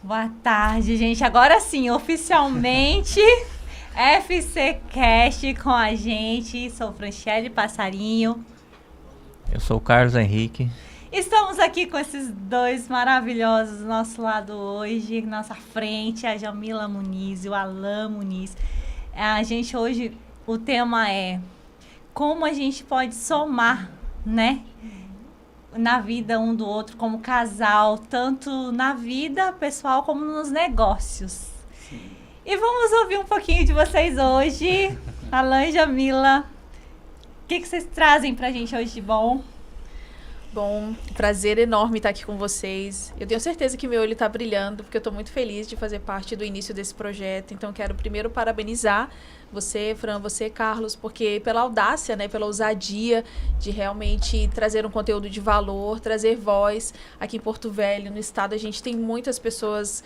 Boa tarde, gente. Agora sim, oficialmente, FCcast com a gente. Sou Franciele Passarinho. Eu sou o Carlos Henrique. Estamos aqui com esses dois maravilhosos do nosso lado hoje, nossa frente, a Jamila Muniz e o Alan Muniz. A gente hoje, o tema é como a gente pode somar, né? Na vida um do outro como casal, tanto na vida pessoal como nos negócios. Sim. E vamos ouvir um pouquinho de vocês hoje. Alan e Jamila, o que vocês trazem pra gente hoje de bom? Bom, prazer enorme estar aqui com vocês. Eu tenho certeza que meu olho está brilhando, porque eu estou muito feliz de fazer parte do início desse projeto. Então, quero primeiro parabenizar você, Fran, você, Carlos, porque pela audácia, né, pela ousadia de realmente trazer um conteúdo de valor, trazer voz. Aqui em Porto Velho, no estado, a gente tem muitas pessoas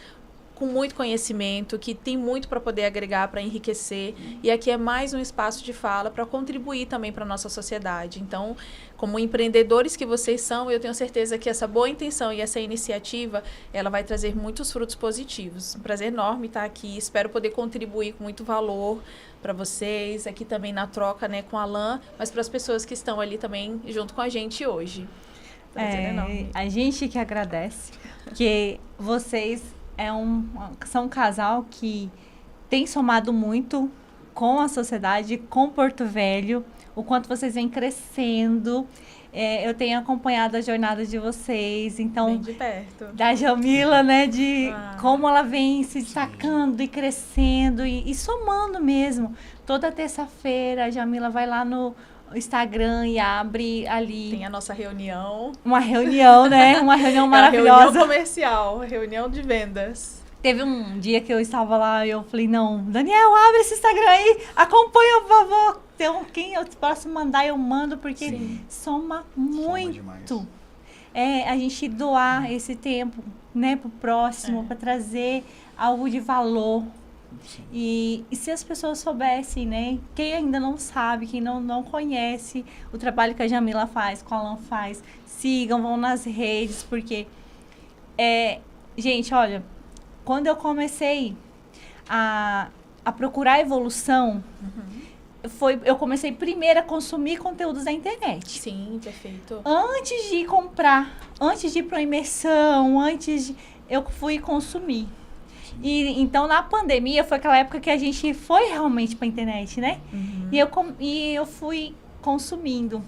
com muito conhecimento, que tem muito para poder agregar, para enriquecer. E aqui é mais um espaço de fala para contribuir também para a nossa sociedade. Então, como empreendedores que vocês são, eu tenho certeza que essa boa intenção e essa iniciativa, ela vai trazer muitos frutos positivos. Um prazer enorme estar aqui. Espero poder contribuir com muito valor para vocês, aqui também na troca, né, com a Alan, mas para as pessoas que estão ali também junto com a gente hoje. Prazer enorme. A gente que agradece, porque vocês são um casal que tem somado muito com a sociedade, com Porto Velho, o quanto vocês vêm crescendo. Eu tenho acompanhado a jornada de vocês, então, bem de perto. Da Jamila, né, de como ela vem se destacando e crescendo e somando mesmo. Toda terça-feira a Jamila vai lá no Instagram e abre ali. Tem a nossa reunião. Uma reunião, né? Uma reunião maravilhosa. Reunião comercial, reunião de vendas. Teve um dia que eu estava lá e eu falei, não, Daniel, abre esse Instagram aí, acompanha, por favor. Quem eu posso mandar, eu mando, porque soma muito. A gente doar esse tempo, né, pro próximo, para trazer algo de valor. E se as pessoas soubessem, né? Quem ainda não sabe, quem não conhece o trabalho que a Jamila faz, que o Alan faz, sigam, vão nas redes, porque gente, olha, quando eu comecei a procurar evolução, eu comecei primeiro a consumir conteúdos da internet. Sim, perfeito. Antes de comprar, antes de ir para uma imersão, eu fui consumir. E então na pandemia foi aquela época que a gente foi realmente para a internet, né? E eu fui consumindo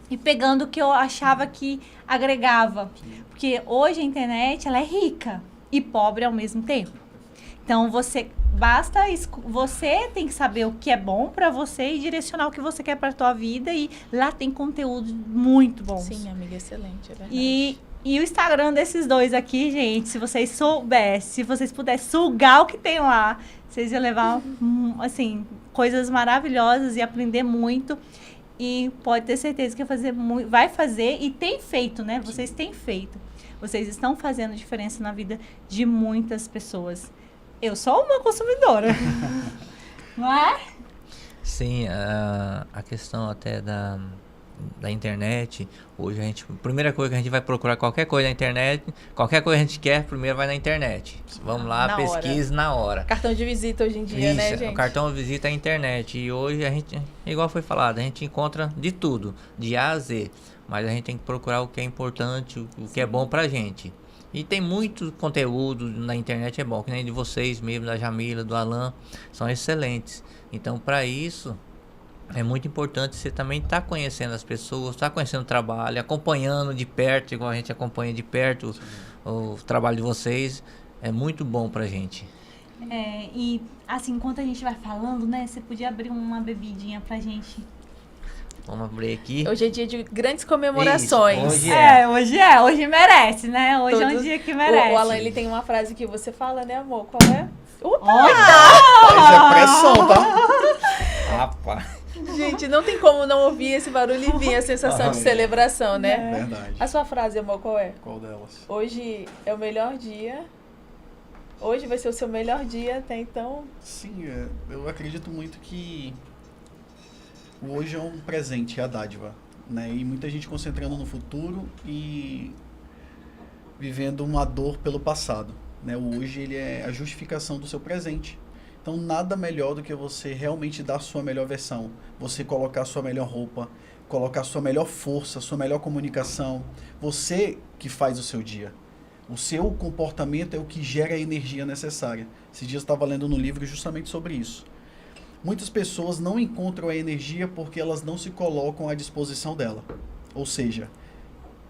e pegando o que eu achava que agregava. Porque hoje a internet ela é rica e pobre ao mesmo tempo. Então você tem que saber o que é bom para você e direcionar o que você quer para a tua vida, e lá tem conteúdo muito bom. Sim, amiga, excelente, é verdade. E o Instagram desses dois aqui, gente, se vocês soubessem, se vocês pudessem sugar o que tem lá, vocês iam levar, assim, coisas maravilhosas e aprender muito. E pode ter certeza que vai fazer e tem feito, né? Vocês têm feito. Vocês estão fazendo diferença na vida de muitas pessoas. Eu sou uma consumidora. Não é? Sim, a questão até da internet, hoje a primeira coisa que a gente vai procurar qualquer coisa na internet, qualquer coisa que a gente quer, primeiro vai na internet. Vamos lá, pesquisa na hora. Cartão de visita hoje em dia, né, gente? O cartão de visita é a internet. E hoje a gente, igual foi falado, a gente encontra de tudo, de A a Z. Mas a gente tem que procurar o que é importante, o que é bom pra gente. E tem muito conteúdo na internet, é bom, que nem de vocês mesmo, da Jamila, do Alan, são excelentes. Então, para isso, é muito importante você também estar conhecendo as pessoas, estar conhecendo o trabalho, acompanhando de perto, igual a gente acompanha de perto o trabalho de vocês. É muito bom pra gente. E assim, enquanto a gente vai falando, né, você podia abrir uma bebidinha pra gente. Vamos abrir aqui. Hoje é dia de grandes comemorações. Isso, hoje merece, né? Hoje é um dia que merece. O Alan, ele tem uma frase que você fala, né, amor? Qual é? Mas é pressão, tá? Rapaz. Gente, não tem como não ouvir esse barulho e vir a sensação de celebração, né? Verdade. A sua frase, amor, qual é? Qual delas? Hoje é o melhor dia. Hoje vai ser o seu melhor dia até então. Sim, eu acredito muito que o hoje é um presente, é a dádiva, né? E muita gente concentrando no futuro e vivendo uma dor pelo passado, né? O hoje ele é a justificação do seu presente. Então nada melhor do que você realmente dar a sua melhor versão. Você colocar a sua melhor roupa, colocar a sua melhor força, a sua melhor comunicação. Você que faz o seu dia. O seu comportamento é o que gera a energia necessária. Esses dias eu estava lendo no livro justamente sobre isso. Muitas pessoas não encontram a energia porque elas não se colocam à disposição dela. Ou seja,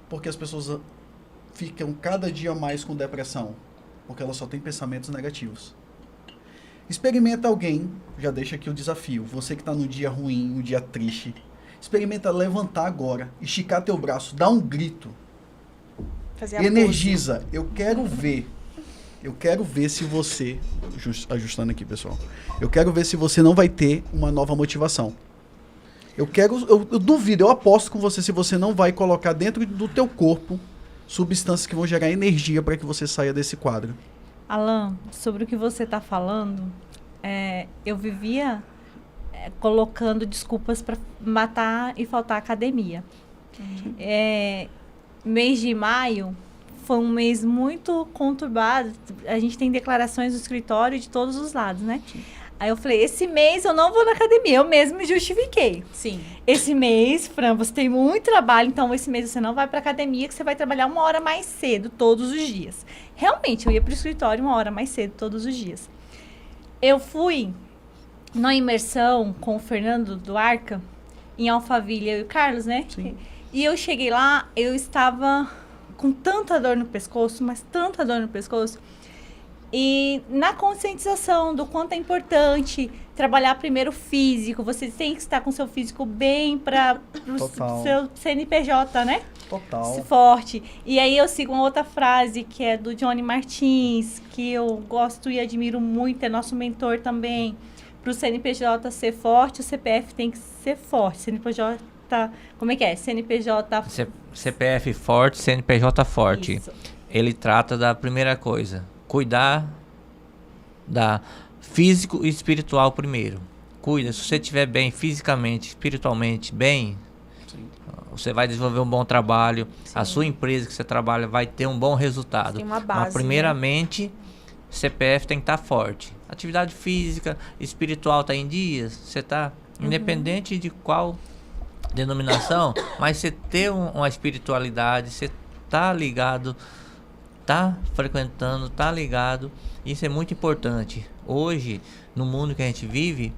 porque as pessoas ficam cada dia mais com depressão. Porque elas só têm pensamentos negativos. Experimenta alguém, já deixa aqui o desafio. Você que está num dia ruim, um dia triste. Experimenta levantar agora, esticar teu braço, dar um grito. Fazer a Energiza. Eu quero ver se você... Ajustando aqui, pessoal. Eu quero ver se você não vai ter uma nova motivação. Eu duvido, eu aposto com você se você não vai colocar dentro do teu corpo substâncias que vão gerar energia para que você saia desse quadro. Alan, sobre o que você está falando, eu vivia colocando desculpas para matar e faltar academia. Mês de maio foi um mês muito conturbado. A gente tem declarações do escritório de todos os lados, né? Sim. Aí eu falei, esse mês eu não vou na academia. Eu mesmo me justifiquei. Sim. Esse mês, Fran, você tem muito trabalho, então esse mês você não vai pra academia, que você vai trabalhar 1 hora mais cedo todos os dias. Realmente, eu ia pro escritório 1 hora mais cedo todos os dias. Eu fui na imersão com o Fernando do Arca, em Alphaville, eu e o Carlos, né? Sim. E eu cheguei lá, eu estava com tanta dor no pescoço, mas tanta dor no pescoço. E na conscientização do quanto é importante trabalhar primeiro o físico, você tem que estar com o seu físico bem para o seu CNPJ, né? Total. Forte. E aí eu sigo uma outra frase que é do Johnny Martins, que eu gosto e admiro muito, é nosso mentor também. Para o CNPJ ser forte, o CPF tem que ser forte. CNPJ, como é que é? CNPJ... CPF forte, CNPJ forte. Isso. Ele trata da primeira coisa, cuidar da físico e espiritual primeiro. Cuida, se você estiver bem fisicamente, espiritualmente bem, sim, você vai desenvolver um bom trabalho, sim, a sua empresa que você trabalha vai ter um bom resultado. Tem uma base, mas primeiramente, né? CPF tem que estar forte. Atividade física, espiritual está em dias, você está independente de qual denominação, mas você ter uma espiritualidade, você tá ligado, tá frequentando, tá ligado, isso é muito importante. Hoje, no mundo que a gente vive,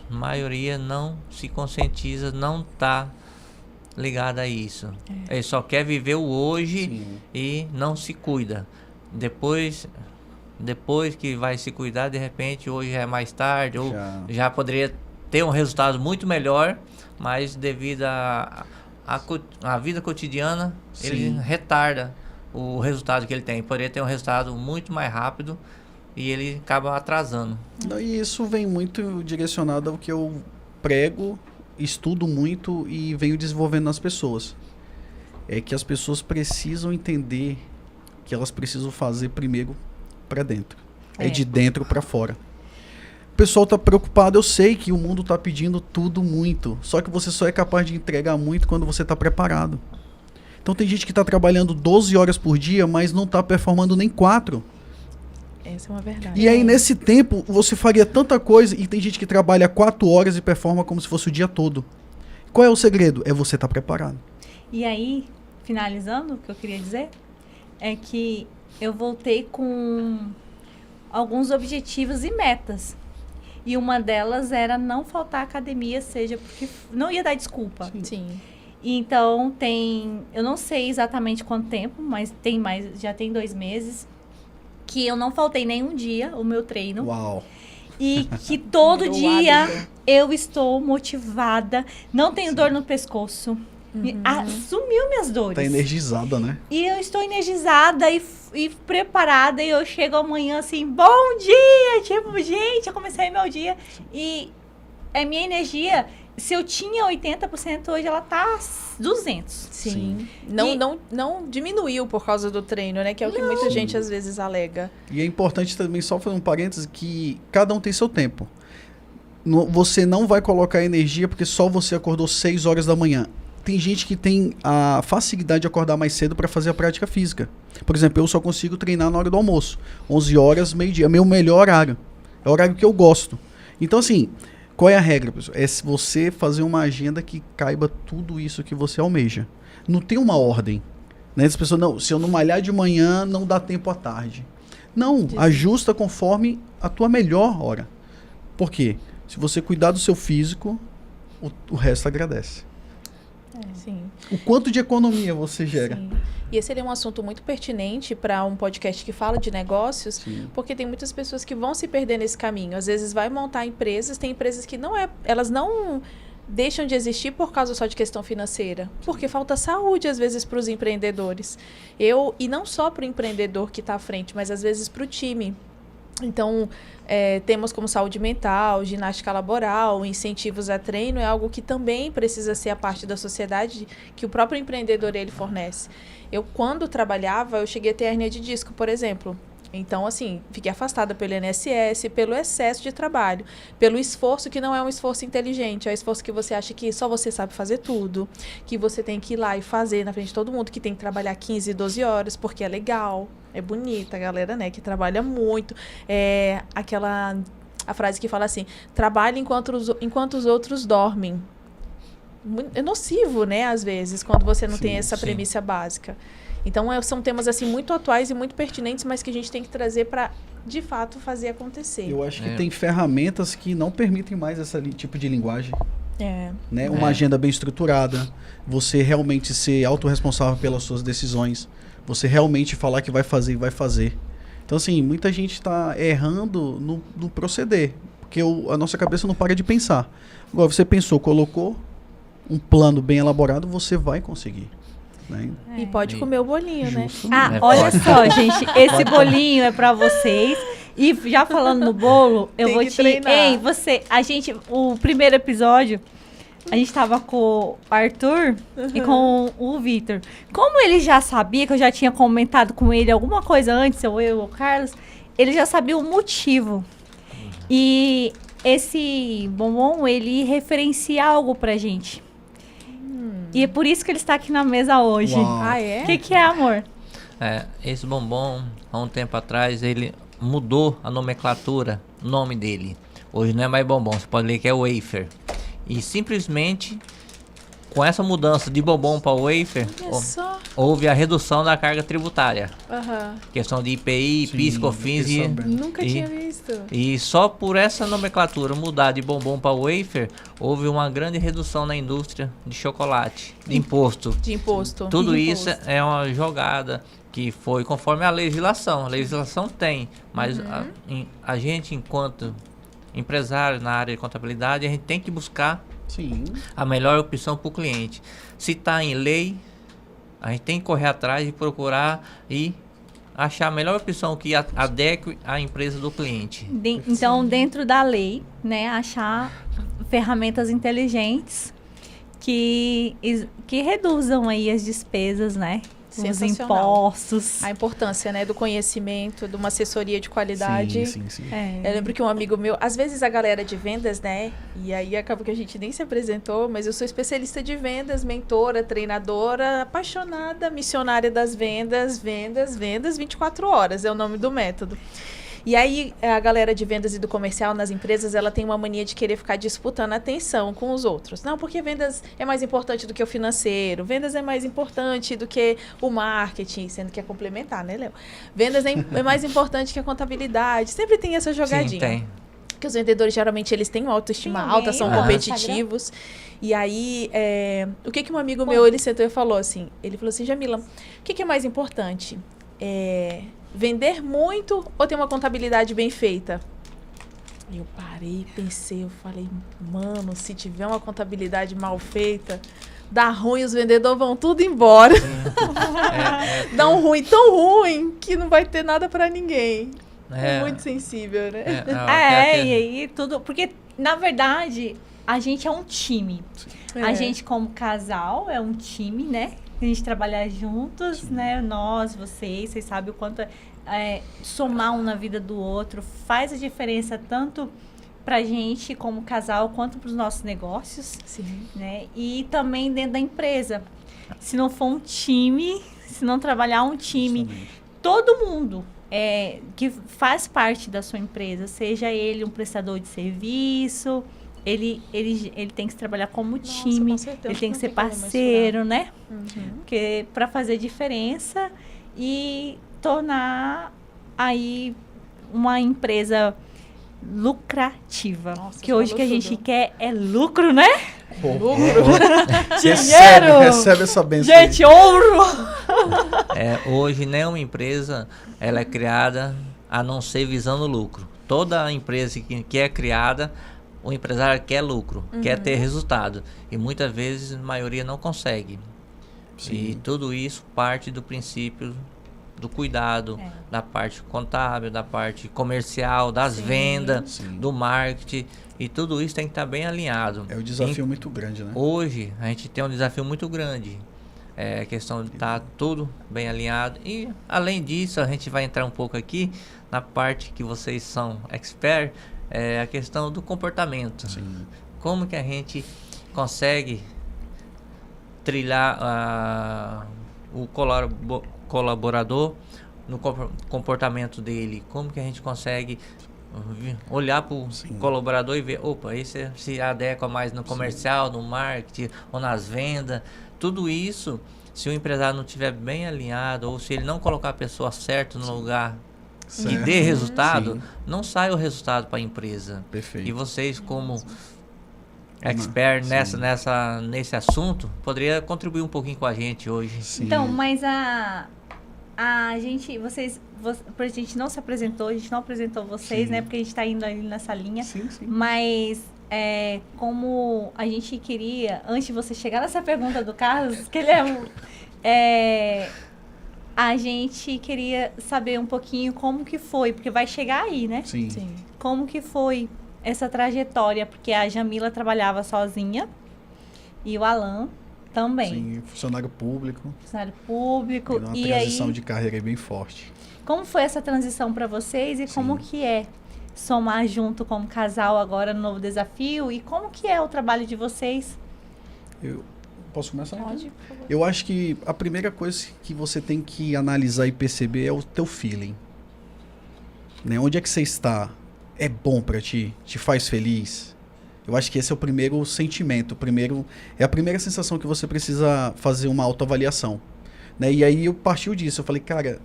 a maioria não se conscientiza, não tá ligada a isso. Ele só quer viver o hoje, sim, e não se cuida. Depois que vai se cuidar, de repente, hoje é mais tarde, ou já poderia ter um resultado muito melhor, mas devido à vida cotidiana, sim, ele retarda o resultado que ele tem. Poderia ter um resultado muito mais rápido e ele acaba atrasando. E isso vem muito direcionado ao que eu prego, estudo muito e venho desenvolvendo nas pessoas. É que as pessoas precisam entender que elas precisam fazer primeiro para dentro. É de dentro para fora. O pessoal tá preocupado, eu sei que o mundo tá pedindo tudo muito, só que você só é capaz de entregar muito quando você tá preparado. Então tem gente que tá trabalhando 12 horas por dia, mas não tá performando nem 4. Essa é uma verdade. E aí nesse tempo você faria tanta coisa e tem gente que trabalha 4 horas e performa como se fosse o dia todo. Qual é o segredo? É você estar preparado. E aí, finalizando, o que eu queria dizer é que eu voltei com alguns objetivos e metas. E uma delas era não faltar à academia, seja porque não ia dar desculpa. Sim. Então eu não sei exatamente quanto tempo, mas já tem 2 meses, que eu não faltei nenhum dia o meu treino. Uau! E que todo dia eu estou motivada, não tenho dor no pescoço. Sumiu minhas dores. Tá energizada, né? E eu estou energizada e preparada. E eu chego amanhã assim, bom dia! Tipo, gente, eu comecei meu dia. E a minha energia, se eu tinha 80%, hoje ela tá 200%. Sim. Não diminuiu por causa do treino, né? Que é o que muita gente às vezes alega. E é importante também, só fazer um parênteses, que cada um tem seu tempo. Você não vai colocar energia porque só você acordou 6 horas da manhã. tem gente que tem a facilidade de acordar mais cedo para fazer a prática física. Por exemplo, eu só consigo treinar na hora do almoço. 11 horas, meio-dia. É meu melhor horário. É o horário que eu gosto. Então, assim, qual é a regra, pessoal? É você fazer uma agenda que caiba tudo isso que você almeja. Não tem uma ordem. Né? As pessoas, não, se eu não malhar de manhã, não dá tempo à tarde. Não, ajusta conforme a tua melhor hora. Por quê? Se você cuidar do seu físico, o resto agradece. Sim. O quanto de economia você gera. Sim. E esse seria um assunto muito pertinente para um podcast que fala de negócios, Sim. porque tem muitas pessoas que vão se perder nesse caminho. Às vezes vai montar empresas, tem empresas que elas não deixam de existir por causa só de questão financeira, porque falta saúde às vezes para os empreendedores. E não só para o empreendedor que está à frente, mas às vezes para o time. Então, temas como saúde mental, ginástica laboral, incentivos a treino é algo que também precisa ser a parte da sociedade que o próprio empreendedor ele fornece. Eu, quando trabalhava, eu cheguei a ter hérnia de disco, por exemplo. Então, assim, fiquei afastada pelo INSS, pelo excesso de trabalho, pelo esforço que não é um esforço inteligente, é um esforço que você acha que só você sabe fazer tudo, que você tem que ir lá e fazer na frente de todo mundo, que tem que trabalhar 15, 12 horas, porque é legal, é bonita a galera, né, que trabalha muito. A frase que fala assim, trabalha enquanto os outros dormem. É nocivo, né, às vezes, quando você não tem essa premissa básica. Então, são temas assim muito atuais e muito pertinentes, mas que a gente tem que trazer para, de fato, fazer acontecer. Eu acho que tem ferramentas que não permitem mais esse tipo de linguagem. Né? Uma agenda bem estruturada, você realmente ser autorresponsável pelas suas decisões, você realmente falar que vai fazer e vai fazer. Então, assim, muita gente está errando no proceder, porque a nossa cabeça não para de pensar. Agora, você pensou, colocou um plano bem elaborado, você vai conseguir. Né? E pode comer o bolinho, Justo, né? Olha só, gente, esse bolinho é pra vocês. E já falando no bolo, eu Tem vou que te... treinar. Ei, o primeiro episódio, a gente tava com o Arthur e com o Vitor. Como ele já sabia, que eu já tinha comentado com ele alguma coisa antes, ou eu ou o Carlos, ele já sabia o motivo. E esse bombom, ele referencia algo pra gente. E é por isso que ele está aqui na mesa hoje. Uau. Ah, é? O que é, amor? Esse bombom, há um tempo atrás, ele mudou a nomenclatura, o nome dele. Hoje não é mais bombom, você pode ler que é wafer. E simplesmente, com essa mudança de bombom para wafer, Olha só. houve a redução da carga tributária. Aham. Questão de IPI, Sim, PIS, COFINS fiquei sabendo. Nunca tinha visto. E só por essa nomenclatura mudar de bombom para wafer, houve uma grande redução na indústria de chocolate, de imposto. De imposto. Tudo De isso imposto. é uma jogada que foi conforme a legislação. A legislação tem, mas a gente, enquanto empresário na área de contabilidade, a gente tem que buscar a melhor opção para o cliente. Se está em lei, a gente tem que correr atrás e procurar e achar a melhor opção que adeque à empresa do cliente. Então, dentro da lei, né, achar ferramentas inteligentes que reduzam aí as despesas, né? Os Sensacional. impostos. A importância, né, do conhecimento, de uma assessoria de qualidade. Sim. Eu lembro que um amigo meu, às vezes a galera de vendas, né, e aí acaba que a gente nem se apresentou, mas eu sou especialista de vendas, mentora, treinadora, apaixonada, missionária das vendas, 24 horas é o nome do método. E aí, a galera de vendas e do comercial nas empresas, ela tem uma mania de querer ficar disputando a atenção com os outros. Não, porque vendas é mais importante do que o financeiro, vendas é mais importante do que o marketing, sendo que é complementar, né, Léo? Vendas é mais importante que a contabilidade. Sempre tem essa jogadinha. Sim, tem. Porque os vendedores, geralmente, eles têm uma autoestima alta, são competitivos. E aí, o que um amigo meu, ele sentou e falou assim, Jamila, o que é mais importante? Vender muito ou ter uma contabilidade bem feita? Eu parei, pensei, eu falei, mano, se tiver uma contabilidade mal feita, dá ruim, os vendedores vão tudo embora. Dá um ruim tão ruim que não vai ter nada pra ninguém. É muito sensível, né? E tudo, porque na verdade a gente é um time. A gente como casal é um time, né? A gente trabalhar juntos, né? Nós, vocês sabem o quanto somar um na vida do outro faz a diferença tanto pra gente como casal, quanto pros nossos negócios, Sim. né? E também dentro da empresa. Se não for um time, se não trabalhar um time, Justamente. todo mundo que faz parte da sua empresa, seja ele um prestador de serviço, ele tem que trabalhar como Nossa, time, com certeza, ele tem que não ser tem como parceiro, né? Uhum. Porque para fazer diferença e tornar aí uma empresa lucrativa. Nossa, Que hoje falou que a gente tudo. quer é lucro, né? Pô, Dinheiro! recebe essa benção. Gente, ouro! Hoje nenhuma empresa ela é criada a não ser visando lucro. Toda empresa que é criada, o empresário quer lucro, quer ter resultado. E muitas vezes a maioria não consegue. Sim. E tudo isso parte do princípio do cuidado, da parte contábil, da parte comercial, das vendas, Sim. do marketing. E tudo isso tem que estar bem alinhado. É um desafio muito grande, né? Hoje a gente tem um desafio muito grande. É a questão de estar tudo bem alinhado. E além disso, a gente vai entrar um pouco aqui na parte que vocês são expert, é a questão do comportamento. Sim. Como que a gente consegue trilhar o colaborador no comportamento dele? Como que a gente consegue olhar para o colaborador e ver, opa, esse se adequa mais no comercial, no marketing ou nas vendas. Tudo isso, se o empresário não estiver bem alinhado ou se ele não colocar a pessoa certa no lugar que Certo. dê resultado, Sim. não sai o resultado para a empresa. Perfeito. E vocês, como Sim. expert nesse assunto, poderia contribuir um pouquinho com a gente hoje. Sim. Então, mas a gente, a gente não se apresentou, a gente não apresentou vocês, Sim. né? Porque a gente tá indo ali nessa linha. Sim, sim. Mas como a gente queria, antes de você chegar nessa pergunta do Carlos, que ele a gente queria saber um pouquinho como que foi, porque vai chegar aí, né? Sim. Sim. Como que foi essa trajetória, porque a Jamila trabalhava sozinha e o Alan também. Sim, funcionário público. Funcionário público. Uma E transição aí, de carreira aí bem forte. como foi essa transição para vocês e como Sim. que é somar junto como casal agora no novo desafio e como que é o trabalho de vocês? Eu posso começar? Pode, por favor. Eu acho que a primeira coisa que você tem que analisar e perceber é o teu feeling. Né? Onde é que você está? É bom pra ti? Te faz feliz? Eu acho que esse é o primeiro sentimento. É a primeira sensação que você precisa fazer uma autoavaliação. Né? E aí eu partiu disso. Eu falei, cara,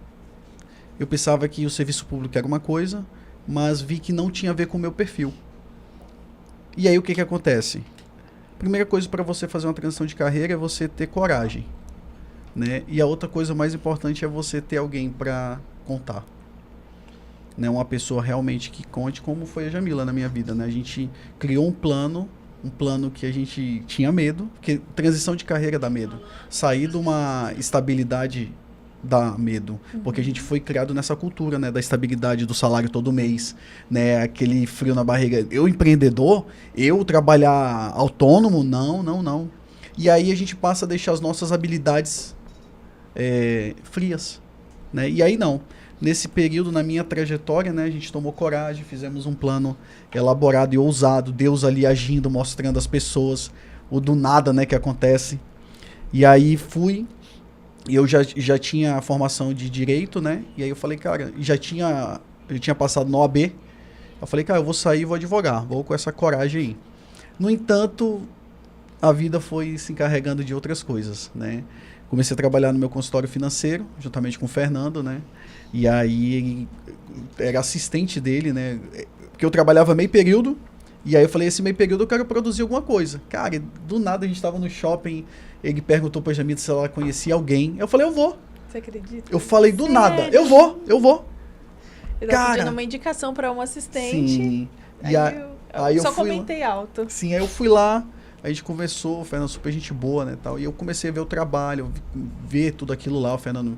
eu pensava que o serviço público era uma coisa, mas vi que não tinha a ver com o meu perfil. E aí o que acontece? Primeira coisa para você fazer uma transição de carreira é você ter coragem, né? E a outra coisa mais importante é você ter alguém para contar, né? Uma pessoa realmente que conte, como foi a Jamila na minha vida, né? A gente criou um plano que a gente tinha medo, porque transição de carreira dá medo. Sair de uma estabilidade dá medo, porque a gente foi criado nessa cultura, né, da estabilidade do salário todo mês, né, aquele frio na barriga. Eu empreendedor, eu trabalhar autônomo, não. E aí a gente passa a deixar as nossas habilidades frias, né? E aí não. Nesse período, na minha trajetória, né, a gente tomou coragem, fizemos um plano elaborado e ousado, Deus ali agindo, mostrando às pessoas o do nada, né, que acontece. E aí fui. E eu já tinha a formação de direito, né? E aí eu falei, cara, eu tinha passado no OAB. Eu falei, cara, eu vou sair e vou advogar. Vou com essa coragem aí. No entanto, a vida foi se encarregando de outras coisas, né? Comecei a trabalhar no meu consultório financeiro, juntamente com o Fernando, né? E aí ele era assistente dele, né? Porque eu trabalhava meio período. E aí eu falei, esse meio período eu quero produzir alguma coisa. Cara, do nada a gente tava no shopping, ele perguntou pra Jamila se ela conhecia alguém. Eu falei, eu vou. Você acredita? Eu falei do Sério? nada, eu vou. Eu tava Cara. pedindo uma indicação pra um assistente. Sim. Aí E eu eu só fui comentei alto. Sim, aí eu fui lá, a gente conversou, o Fernando super gente boa, né, tal. E eu comecei a ver o trabalho, ver tudo aquilo lá, o Fernando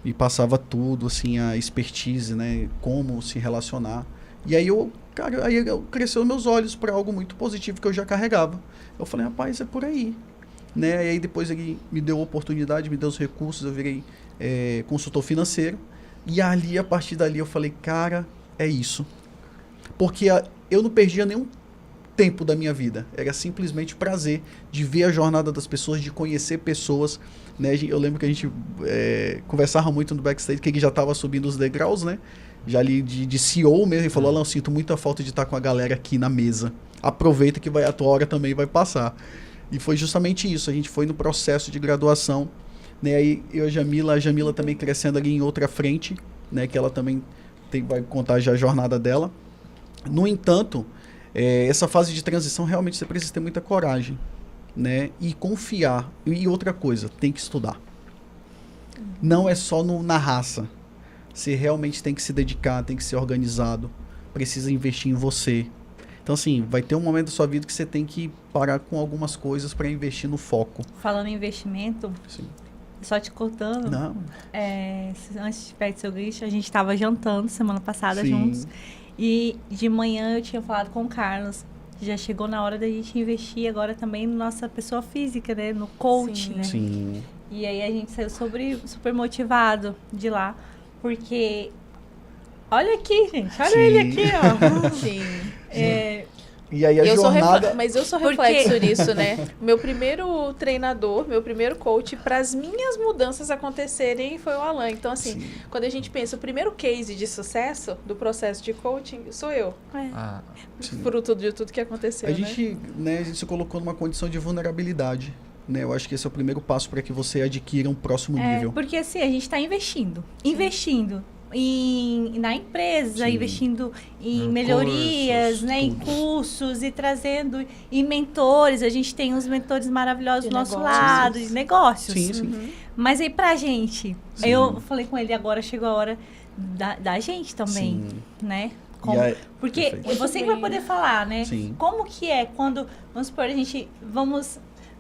me passava tudo, assim, a expertise, né, como se relacionar. E aí eu cresceu meus olhos para algo muito positivo que eu já carregava. Eu falei, rapaz, é por aí. Né? E aí depois ele me deu a oportunidade, me deu os recursos, eu virei consultor financeiro. E ali, a partir dali, eu falei, cara, é isso. Porque eu não perdia nenhum tempo da minha vida. Era simplesmente prazer de ver a jornada das pessoas, de conhecer pessoas, né? Eu lembro que a gente conversava muito no backstage, que ele já estava subindo os degraus, né? Já ali de CEO mesmo, ele falou, Alan, sinto muita falta de estar com a galera aqui na mesa. Aproveita que a tua hora também vai passar. E foi justamente isso, a gente foi no processo de graduação, né? Aí eu e a Jamila também crescendo ali em outra frente, né? Que ela também vai contar já a jornada dela. No entanto, essa fase de transição realmente você precisa ter muita coragem, né? E confiar. E outra coisa, tem que estudar. Não é só na raça. Você realmente tem que se dedicar, tem que ser organizado, precisa investir em você. Então, assim, vai ter um momento da sua vida que você tem que parar com algumas coisas para investir no foco. Falando em investimento, Sim. só te cortando, Não. Antes de pedir seu grito, a gente estava jantando semana passada Sim. juntos. E de manhã eu tinha falado com o Carlos. Já chegou na hora da gente investir agora também na nossa pessoa física, né? No coach, Sim. né? Sim. E aí a gente saiu super motivado de lá. Porque... Olha aqui, gente. Olha Sim. ele aqui, ó. Sim. E aí a jornada... Mas eu sou Porque- reflexo nisso, né? Meu primeiro treinador, meu primeiro coach para as minhas mudanças acontecerem foi o Alan. Então, assim, Sim. quando a gente pensa, o primeiro case de sucesso do processo de coaching sou eu. Ah, Sim. Fruto de tudo que aconteceu, A né? gente, né, a gente se colocou numa condição de vulnerabilidade. Né? Eu acho que esse é o primeiro passo para que você adquira um próximo nível. Porque assim, a gente está investindo na empresa, Sim. investindo em Em melhorias, cursos, né, em tudo. cursos e trazendo e mentores. A gente tem uns mentores maravilhosos De do nosso negócios. lado, de negócios. Sim, sim. Uhum. Mas aí pra gente, Sim. eu falei com ele, agora chegou a hora da gente também, Sim. né? E Como- aí- porque Perfeito. você que vai poder falar, né? Sim. Como que é quando, vamos supor,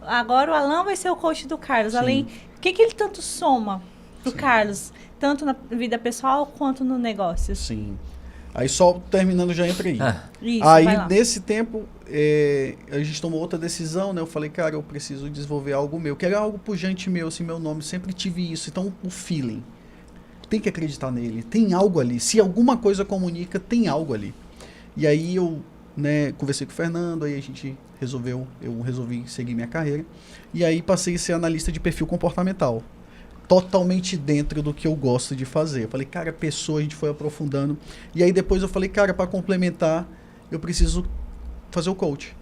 agora o Alan vai ser o coach do Carlos. Sim. Além, o que ele tanto soma pro Sim. Carlos, tanto na vida pessoal quanto no negócio? Sim. Aí só terminando, já entra aí. Isso, Aí, vai lá. nesse tempo, a gente tomou outra decisão, né? Eu falei, cara, eu preciso desenvolver algo meu. Quero algo pujante meu, assim, meu nome. Sempre tive isso. Então, o feeling. Tem que acreditar nele. Tem algo ali. Se alguma coisa comunica, tem algo ali. E aí eu, né, conversei com o Fernando, aí eu resolvi seguir minha carreira. E aí passei a ser analista de perfil comportamental. Totalmente dentro do que eu gosto de fazer. Eu falei, cara, pessoa, a gente foi aprofundando. E aí depois eu falei, cara, para complementar, eu preciso fazer o coach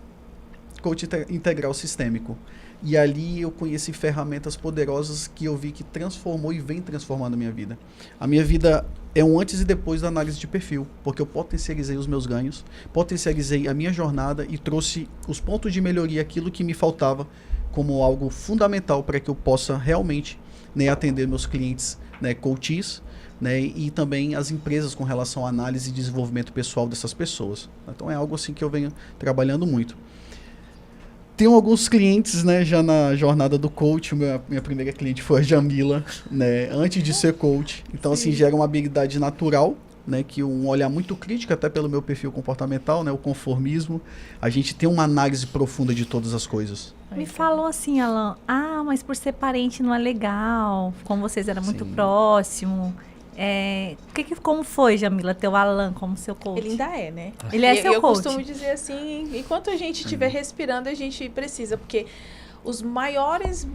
integral sistêmico. E ali eu conheci ferramentas poderosas que eu vi que transformou e vem transformando a minha vida. A minha vida é um antes e depois da análise de perfil, porque eu potencializei os meus ganhos, potencializei a minha jornada e trouxe os pontos de melhoria, aquilo que me faltava, como algo fundamental para que eu possa realmente, né, atender meus clientes, né, coaches, né, e também as empresas com relação à análise e desenvolvimento pessoal dessas pessoas. Então é algo assim que eu venho trabalhando muito. Tenho alguns clientes, né, já na jornada do coach. Minha primeira cliente foi a Jamila, né, antes de ser coach. Então, assim, gera uma habilidade natural, né, que um olhar muito crítico, até pelo meu perfil comportamental, né, o conformismo. A gente tem uma análise profunda de todas as coisas. Me falou assim, Alan, mas por ser parente não é legal, como vocês eram muito Sim. próximos. Como foi, Jamila, ter o Alan como seu coach? Ele ainda é, né? Ele é E seu eu coach. costumo dizer assim, enquanto a gente estiver respirando, a gente precisa, porque os maiores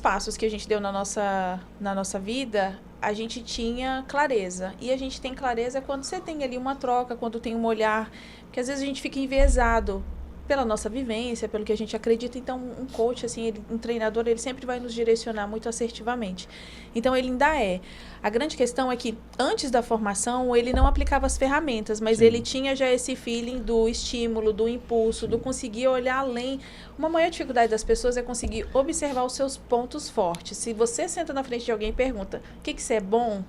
passos que a gente deu na nossa vida, a gente tinha clareza. E a gente tem clareza quando você tem ali uma troca, quando tem um olhar, porque às vezes a gente fica enviesado pela nossa vivência, pelo que a gente acredita. Então, um coach, assim, um treinador, ele sempre vai nos direcionar muito assertivamente. Então, ele ainda é. A grande questão é que, antes da formação, ele não aplicava as ferramentas, mas Sim. ele tinha já esse feeling do estímulo, do impulso, do conseguir olhar além. Uma maior dificuldade das pessoas é conseguir observar os seus pontos fortes. Se você senta na frente de alguém e pergunta, o que você é bom?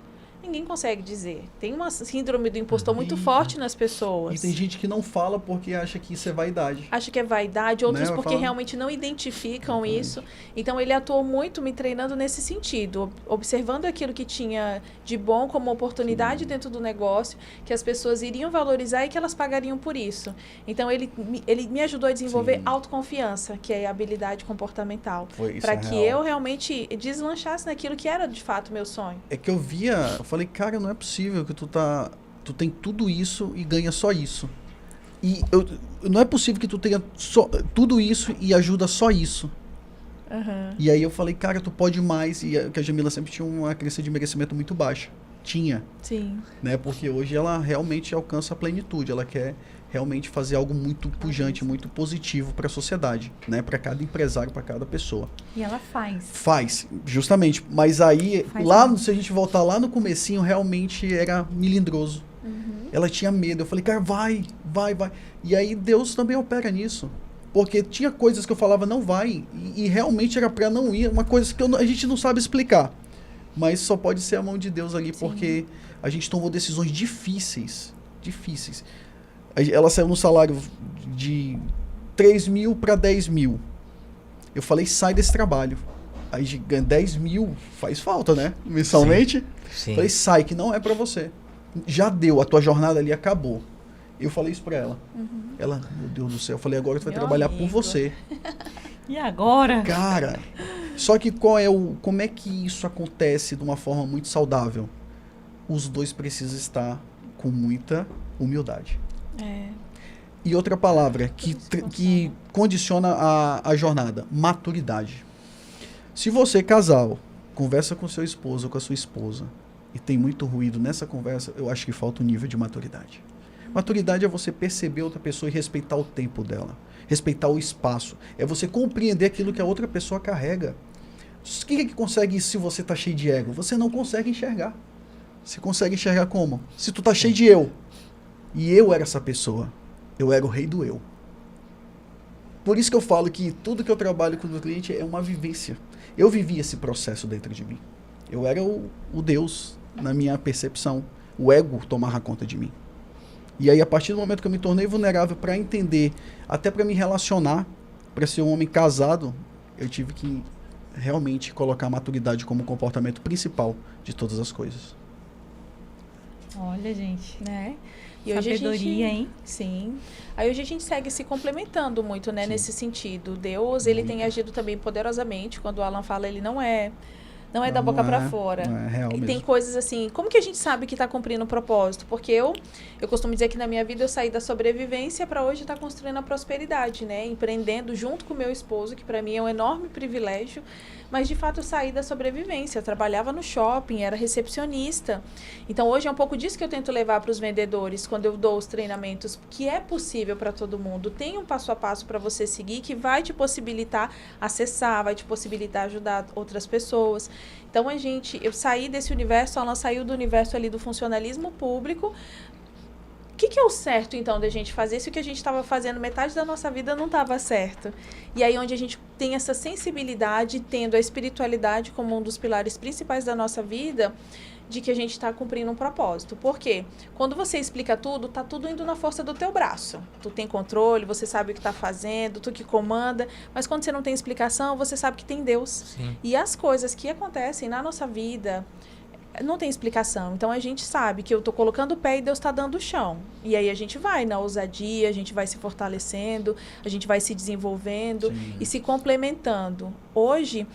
Ninguém consegue dizer. Tem uma síndrome do impostor muito forte nas pessoas. E tem gente que não fala porque acha que isso é vaidade. Acha que é vaidade, outros Né, porque fala- realmente não identificam Exatamente. isso. Então, ele atuou muito me treinando nesse sentido, observando aquilo que tinha de bom como oportunidade dentro do negócio, que as pessoas iriam valorizar e que elas pagariam por isso. Então, ele me ajudou a desenvolver Sim. autoconfiança, que é a habilidade comportamental, Foi isso, para é que real. eu realmente deslanchasse naquilo que era, de fato, meu sonho. É que eu falei, cara, não é possível que tu tem tudo isso e ganha só isso. E não é possível que tu tenha tudo isso e ajuda só isso. Uhum. E aí eu falei, cara, tu pode mais. E que a Jamila sempre tinha uma crença de merecimento muito baixa. Tinha. Sim. Né? Porque hoje ela realmente alcança a plenitude. Ela quer realmente fazer algo muito pujante, muito positivo para a sociedade, né? Para cada empresário, para cada pessoa. E ela faz. Faz, justamente. Mas aí, Faz lá, mesmo. se a gente voltar lá no comecinho, realmente era melindroso. Ela tinha medo. Eu falei, cara, vai. E aí Deus também opera nisso. Porque tinha coisas que eu falava, não vai. E realmente era pra não ir. Uma coisa que a gente não sabe explicar. Mas só pode ser a mão de Deus ali, porque a gente tomou decisões difíceis. Difíceis. Ela saiu no salário de 3 mil para 10 mil. Eu falei, sai desse trabalho. Aí ganha 10 mil, faz falta, né? Mensalmente. Sim. Falei, sai, que não é pra você. Já deu, a tua jornada ali acabou. Eu falei isso pra ela. Ela, meu Deus do céu, eu falei, agora tu vai Meu trabalhar amigo. por você. E agora? Cara, só que como é que isso acontece de uma forma muito saudável? Os dois precisam estar com muita humildade. É. E outra palavra que condiciona a jornada, maturidade. Se você, casal, conversa com seu esposo ou com a sua esposa e tem muito ruído nessa conversa, eu acho que falta um nível de maturidade. Maturidade é você perceber outra pessoa e respeitar o tempo dela. Respeitar o espaço. É você compreender aquilo que a outra pessoa carrega. O que consegue isso se você está cheio de ego? Você não consegue enxergar. Você consegue enxergar como? Se tu tá cheio de eu. E eu era essa pessoa. Eu era o rei do eu. Por isso que eu falo que tudo que eu trabalho com o cliente é uma vivência. Eu vivi esse processo dentro de mim. Eu era o Deus na minha percepção. O ego tomava conta de mim. E aí, a partir do momento que eu me tornei vulnerável para entender, até para me relacionar, para ser um homem casado, eu tive que realmente colocar a maturidade como comportamento principal de todas as coisas. Olha, gente. Né? E hoje Sabedoria, hein? Sim. Aí hoje a gente segue se complementando muito, né, nesse sentido. Deus, ele tem agido também poderosamente. Quando o Alan fala, ele não é da boca para fora. Não é real E mesmo. tem coisas assim, como que a gente sabe que está cumprindo o propósito? Porque eu costumo dizer que na minha vida eu saí da sobrevivência para hoje estar construindo a prosperidade, né? Empreendendo junto com o meu esposo, que para mim é um enorme privilégio. Mas, de fato, eu saí da sobrevivência. Eu trabalhava no shopping, era recepcionista. Então, hoje é um pouco disso que eu tento levar para os vendedores, quando eu dou os treinamentos, que é possível para todo mundo. Tem um passo a passo para você seguir, que vai te possibilitar acessar, vai te possibilitar ajudar outras pessoas. Então, eu saí desse universo, a Alan saiu do universo ali do funcionalismo público. O que é o certo, então, da gente fazer? Se o que a gente estava fazendo metade da nossa vida não estava certo. E aí, onde a gente tem essa sensibilidade, tendo a espiritualidade como um dos pilares principais da nossa vida, de que a gente está cumprindo um propósito. Por quê? Quando você explica tudo, tá tudo indo na força do teu braço. Tu tem controle, você sabe o que está fazendo, tu que comanda. Mas quando você não tem explicação, você sabe que tem Deus. Sim. E as coisas que acontecem na nossa vida não tem explicação. Então, a gente sabe que eu tô colocando o pé e Deus tá dando o chão. E aí, a gente vai na ousadia, a gente vai se fortalecendo, a gente vai se desenvolvendo e se complementando. Hoje,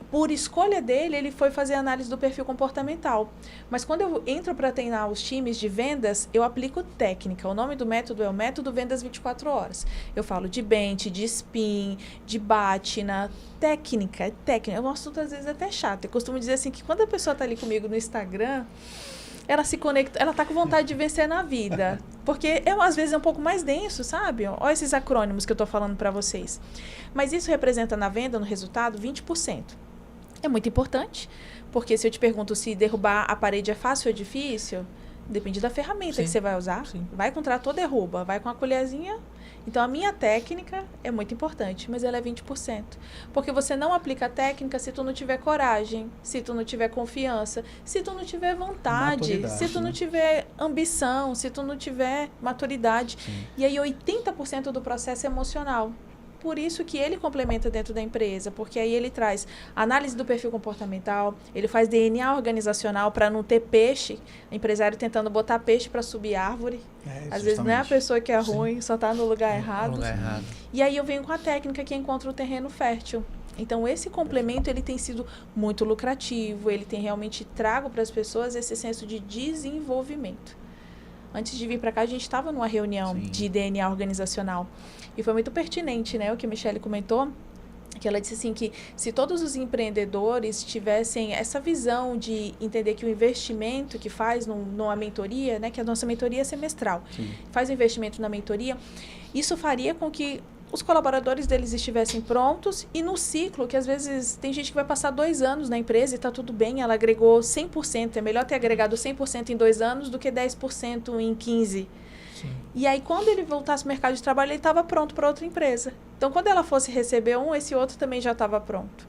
por escolha dele, ele foi fazer análise do perfil comportamental. Mas quando eu entro para treinar os times de vendas, eu aplico técnica. O nome do método é o método Vendas 24 Horas. Eu falo de bench, de spin, de BATNA, técnica. É um assunto às vezes até chato. Eu costumo dizer assim que quando a pessoa está ali comigo no Instagram, ela se conecta, ela tá com vontade de vencer na vida. Porque às vezes é um pouco mais denso, sabe? Olha esses acrônimos que eu tô falando para vocês. Mas isso representa na venda, no resultado, 20%. É muito importante, porque se eu te pergunto se derrubar a parede é fácil ou difícil, depende da ferramenta que você vai usar. Sim. Vai com o trator, derruba. Vai com a colherzinha. Então, a minha técnica é muito importante, mas ela é 20%. Porque você não aplica a técnica se tu não tiver coragem, se tu não tiver confiança, se tu não tiver vontade, se tu não tiver ambição, se tu não tiver maturidade. Sim. E aí, 80% do processo é emocional. Por isso que ele complementa dentro da empresa, porque aí ele traz análise do perfil comportamental, ele faz DNA organizacional para não ter peixe, empresário tentando botar peixe para subir árvore. Às vezes não é a pessoa que é ruim, só está no lugar errado. No lugar errado. E aí eu venho com a técnica que encontra o terreno fértil. Então, esse complemento, ele tem sido muito lucrativo, ele tem realmente trago para as pessoas esse senso de desenvolvimento. Antes de vir para cá, a gente estava numa reunião Sim. de DNA organizacional. E foi muito pertinente, né, o que a Michelle comentou, que ela disse assim que se todos os empreendedores tivessem essa visão de entender que o investimento que faz numa mentoria, né, que a nossa mentoria é semestral, Sim. faz o investimento na mentoria, isso faria com que os colaboradores deles estivessem prontos e no ciclo, que às vezes tem gente que vai passar 2 anos na empresa e está tudo bem, ela agregou 100%, é melhor ter agregado 100% em 2 anos do que 10% em 15. Sim. E aí, quando ele voltasse ao mercado de trabalho, ele estava pronto para outra empresa. Então, quando ela fosse receber esse outro também já estava pronto.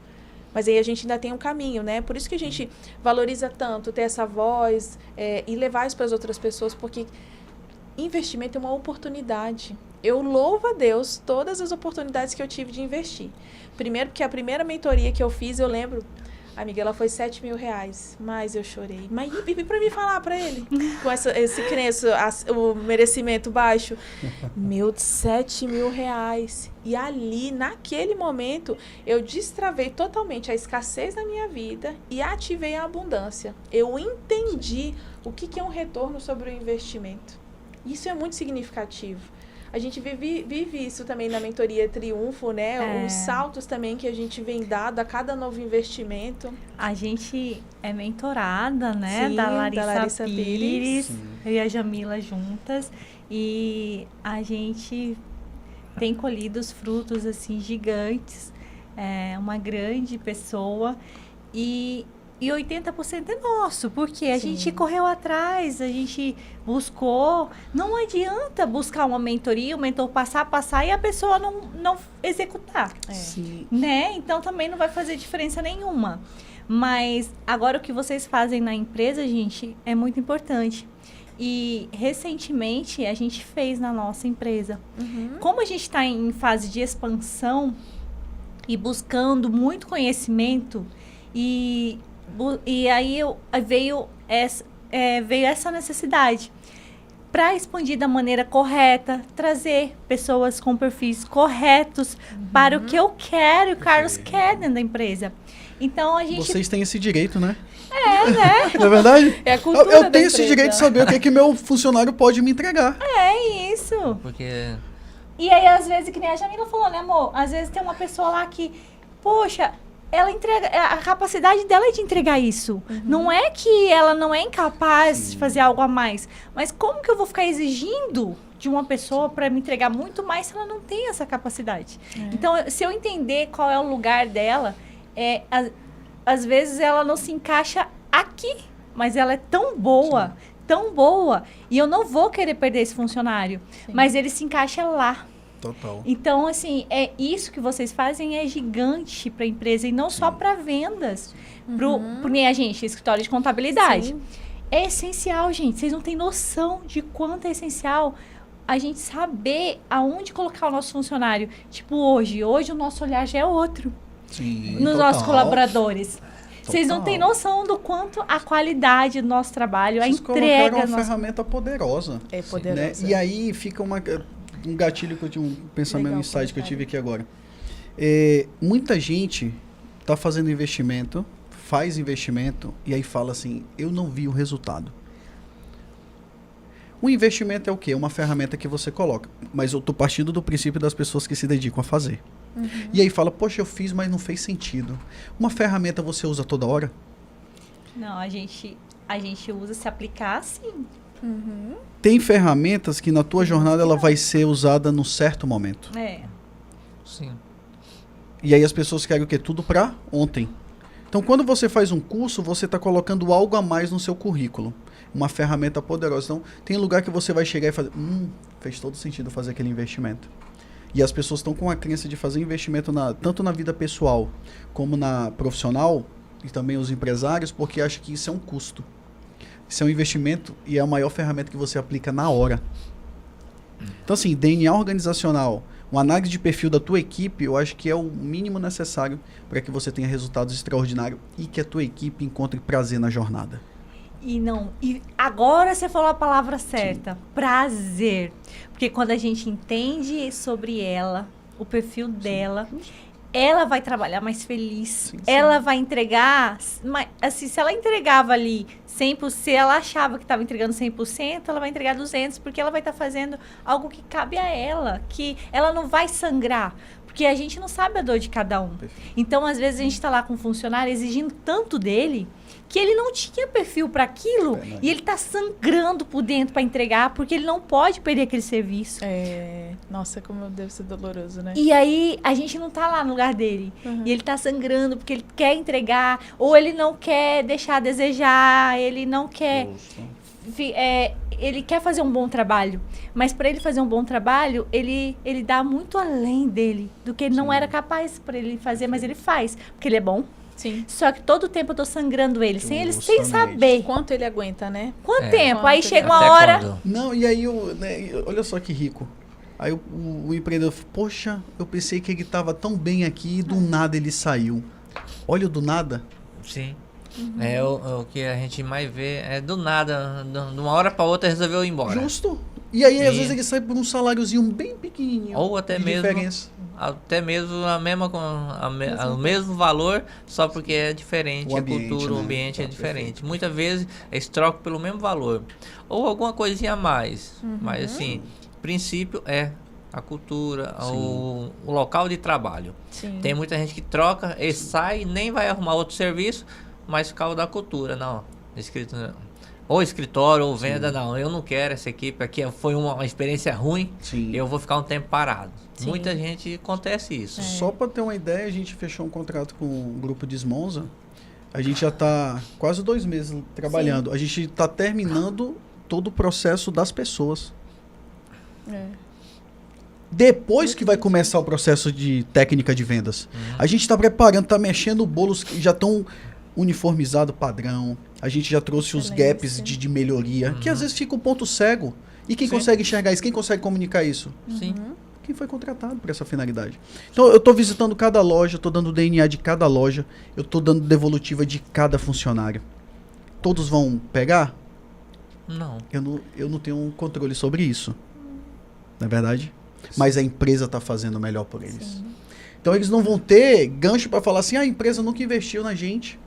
Mas aí a gente ainda tem um caminho, né? Por isso que a gente valoriza tanto ter essa voz e levar isso para as outras pessoas, porque investimento é uma oportunidade. Eu louvo a Deus todas as oportunidades que eu tive de investir. Primeiro, porque a primeira mentoria que eu fiz, eu lembro, amiga, ela foi R$7.000, mas eu chorei. Mas e para mim falar para ele, com esse crenço, o merecimento baixo, meu, R$7.000. E ali, naquele momento, eu destravei totalmente a escassez da minha vida e ativei a abundância. Eu entendi o que é um retorno sobre o investimento. Isso é muito significativo. A gente vive isso também na mentoria Triunfo, né? Os saltos também que a gente vem dado a cada novo investimento. A gente é mentorada, né? Sim, da Larissa Pires. Pires. Eu e a Jamila juntas. E a gente tem colhido os frutos, assim, gigantes. É uma grande pessoa. E 80% é nosso, porque a gente correu atrás, a gente buscou. Não adianta buscar uma mentoria, o mentor passar e a pessoa não executar. Sim. Né? Então também não vai fazer diferença nenhuma. Mas agora o que vocês fazem na empresa, gente, é muito importante. E recentemente a gente fez na nossa empresa. Como a gente está em fase de expansão e buscando muito conhecimento e aí veio essa necessidade para expandir da maneira correta, trazer pessoas com perfis corretos para o que eu quero e o Carlos quer dentro da empresa. Então a gente... Vocês têm esse direito, né? né? Não é verdade? É a cultura Eu da tenho esse empresa. direito de saber o que meu funcionário pode me entregar. É isso. Porque E aí, às vezes, que nem a Jamila falou, né, amor? Às vezes tem uma pessoa lá que, poxa, ela entrega, a capacidade dela é de entregar isso. Não é que ela não é incapaz de fazer algo a mais. Mas como que eu vou ficar exigindo de uma pessoa para me entregar muito mais se ela não tem essa capacidade? Então, se eu entender qual é o lugar dela, às vezes ela não se encaixa aqui, mas ela é tão boa, e eu não vou querer perder esse funcionário, mas ele se encaixa lá. Total. Então, assim, isso que vocês fazem é gigante para a empresa e não só para vendas. Porque a gente, escritório de contabilidade. Sim. É essencial, gente. Vocês não têm noção de quanto é essencial a gente saber aonde colocar o nosso funcionário. Tipo, hoje o nosso olhar já é outro Sim, nos total. nossos colaboradores. Vocês não Total. têm noção do quanto a qualidade do nosso trabalho, Vocês a colocaram entrega... uma nossa- ferramenta poderosa. É Né? poderosa. E aí fica um gatilho que eu tinha, um pensamento, Legal, um insight que eu comentário. tive aqui agora. Muita gente está fazendo investimento, faz investimento e aí fala assim, eu não vi o resultado. O investimento é o quê? Uma ferramenta que você coloca. Mas eu tô partindo do princípio das pessoas que se dedicam a fazer. E aí fala, poxa, eu fiz, mas não fez sentido. Uma ferramenta você usa toda hora? Não, a gente usa se aplicar assim. Tem ferramentas que na tua jornada ela vai ser usada num certo momento. sim. E aí as pessoas querem o quê? Tudo para ontem. Então, quando você faz um curso, você está colocando algo a mais no seu currículo. Uma ferramenta poderosa. Então, tem lugar que você vai chegar e fazer... fez todo sentido fazer aquele investimento. E as pessoas estão com a crença de fazer investimento tanto na vida pessoal como na profissional, e também os empresários, porque acham que isso é um custo. Isso é um investimento e é a maior ferramenta que você aplica na hora. Então, assim, DNA organizacional, uma análise de perfil da tua equipe, eu acho que é o mínimo necessário para que você tenha resultados extraordinários e que a tua equipe encontre prazer na jornada. E agora você falou a palavra certa, prazer. Porque quando a gente entende sobre ela, o perfil dela, ela vai trabalhar mais feliz. Sim. Ela vai entregar, assim, se ela entregava ali 100%, se ela achava que estava entregando 100%, ela vai entregar 200%, porque ela vai estar fazendo algo que cabe a ela, que ela não vai sangrar, porque a gente não sabe a dor de cada um. Perfeito. Então, às vezes, a gente está lá com um funcionário exigindo tanto dele, que ele não tinha perfil para aquilo, e ele está sangrando por dentro para entregar, porque ele não pode perder aquele serviço. Nossa, como deve ser doloroso, né? E aí, a gente não tá lá no lugar dele. Uhum. E ele tá sangrando porque ele quer entregar, ou ele não quer deixar a desejar, ele não quer... Justo. Ele quer fazer um bom trabalho. Mas para ele fazer um bom trabalho, ele dá muito além dele, do que ele não Sim. era capaz para ele fazer, mas ele faz. Porque ele é bom. Sim. Só que todo o tempo eu tô sangrando ele, sem Justamente. saber. Quanto ele aguenta, né? Quanto tempo? Aí Quanto chega ele- uma Até hora... quando? Não, e aí, olha só que rico. Aí o empreendedor falou, poxa, eu pensei que ele estava tão bem aqui e do nada ele saiu. Olha o do nada. Sim. É o que a gente mais vê, é do nada, de uma hora para outra resolveu ir embora. Justo. E aí, às E- vezes, ele sai por um saláriozinho bem pequenininho. Ou até de mesmo diferença. Até mesmo o mesmo valor, só porque é diferente, O a ambiente, cultura, o né? ambiente é Tá, diferente. perfeito. Muitas vezes eles trocam pelo mesmo valor. Ou alguma coisinha a mais. Mas assim, princípio é a cultura, o local de trabalho. Sim. Tem muita gente que troca, ele sai e nem vai arrumar outro serviço, mas por causa da cultura, não. Ou escritório, ou venda, não. Eu não quero essa equipe aqui, foi uma experiência ruim, Sim. eu vou ficar um tempo parado. Sim. Muita gente acontece isso. Só para ter uma ideia, a gente fechou um contrato com o grupo de Smonza. A gente já está quase 2 meses trabalhando. A gente está terminando todo o processo das pessoas. É. Depois que vai começar o processo de técnica de vendas. A gente está preparando, está mexendo bolos que já estão uniformizado padrão. A gente já trouxe os Excelência. gaps de melhoria, que às vezes fica um ponto cego. E quem Sim. consegue enxergar isso? Quem consegue comunicar isso? Sim. Quem foi contratado para essa finalidade. Então, eu estou visitando cada loja, estou dando DNA de cada loja, eu estou dando devolutiva de cada funcionário. Todos vão pegar? Não. Eu não tenho um controle sobre isso. Não é verdade? Mas a empresa está fazendo o melhor por eles. Sim. Então, eles não vão ter gancho para falar assim, a empresa nunca investiu na gente.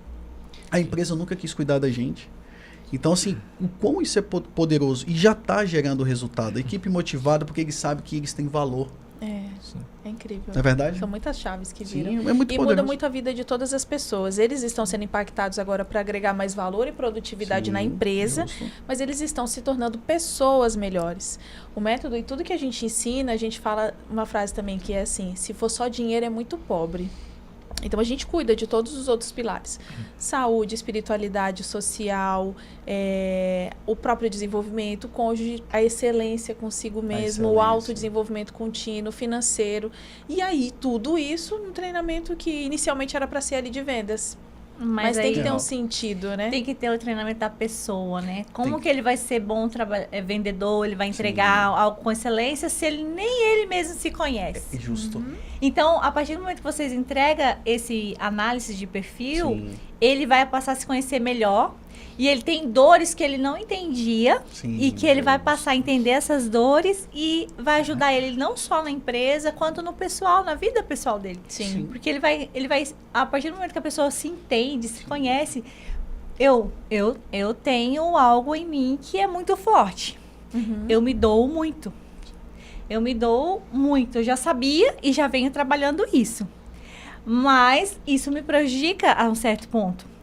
A empresa nunca quis cuidar da gente. Então, assim, o quão isso é poderoso. E já está gerando resultado. A equipe motivada porque eles sabem que eles têm valor. Sim. É incrível. Não é verdade? São muitas chaves que viram. Sim, é muito E poderoso. muda muito a vida de todas as pessoas. Eles estão sendo impactados agora para agregar mais valor e produtividade Sim, na empresa, justo. mas eles estão se tornando pessoas melhores. O método e tudo que a gente ensina, a gente fala uma frase também que é assim: se for só dinheiro é muito pobre. Então a gente cuida de todos os outros pilares: saúde, espiritualidade, social, o próprio desenvolvimento, o cônjuge, a excelência consigo mesmo, o excelência. autodesenvolvimento contínuo, financeiro. E aí, tudo isso num treinamento que inicialmente era para ser ali de vendas. Mas tem aí que ter Legal. um sentido, né? tem que ter o treinamento da pessoa, né? Como Tem que ele vai ser bom vendedor, ele vai entregar algo com excelência se ele nem ele mesmo se conhece. É justo. Então, a partir do momento que vocês entregam esse análise de perfil, Sim, ele vai passar a se conhecer melhor. E ele tem dores que ele não entendia sim. e que ele vai passar a entender essas dores e vai ajudar ele não só na empresa, quanto no pessoal, na vida pessoal dele. Sim. Porque ele vai, a partir do momento que a pessoa se entende, se conhece, eu tenho algo em mim que é muito forte. Uhum. Eu me dou muito. Eu já sabia e já venho trabalhando isso. Mas isso me prejudica a um certo ponto.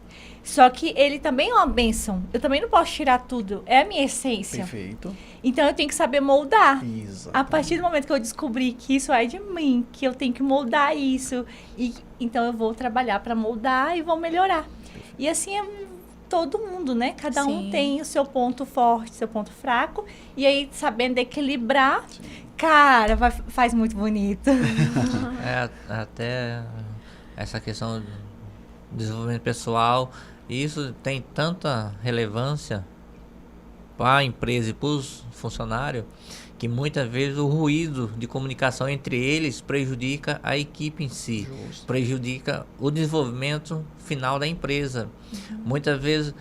Só que ele também é uma bênção. Eu também não posso tirar tudo. É a minha essência. Perfeito. Então eu tenho que saber moldar. Exato. A partir do momento que eu descobri que isso é de mim, que eu tenho que moldar isso, e então eu vou trabalhar para moldar e vou melhorar. E assim é todo mundo, né? Cada um Sim. tem o seu ponto forte, seu ponto fraco, e aí sabendo equilibrar, cara, faz muito bonito. Até essa questão do desenvolvimento pessoal, isso tem tanta relevância para a empresa e para os funcionários, que muitas vezes o ruído de comunicação entre eles prejudica a equipe em si, Justo. prejudica o desenvolvimento final da empresa. Muitas vezes,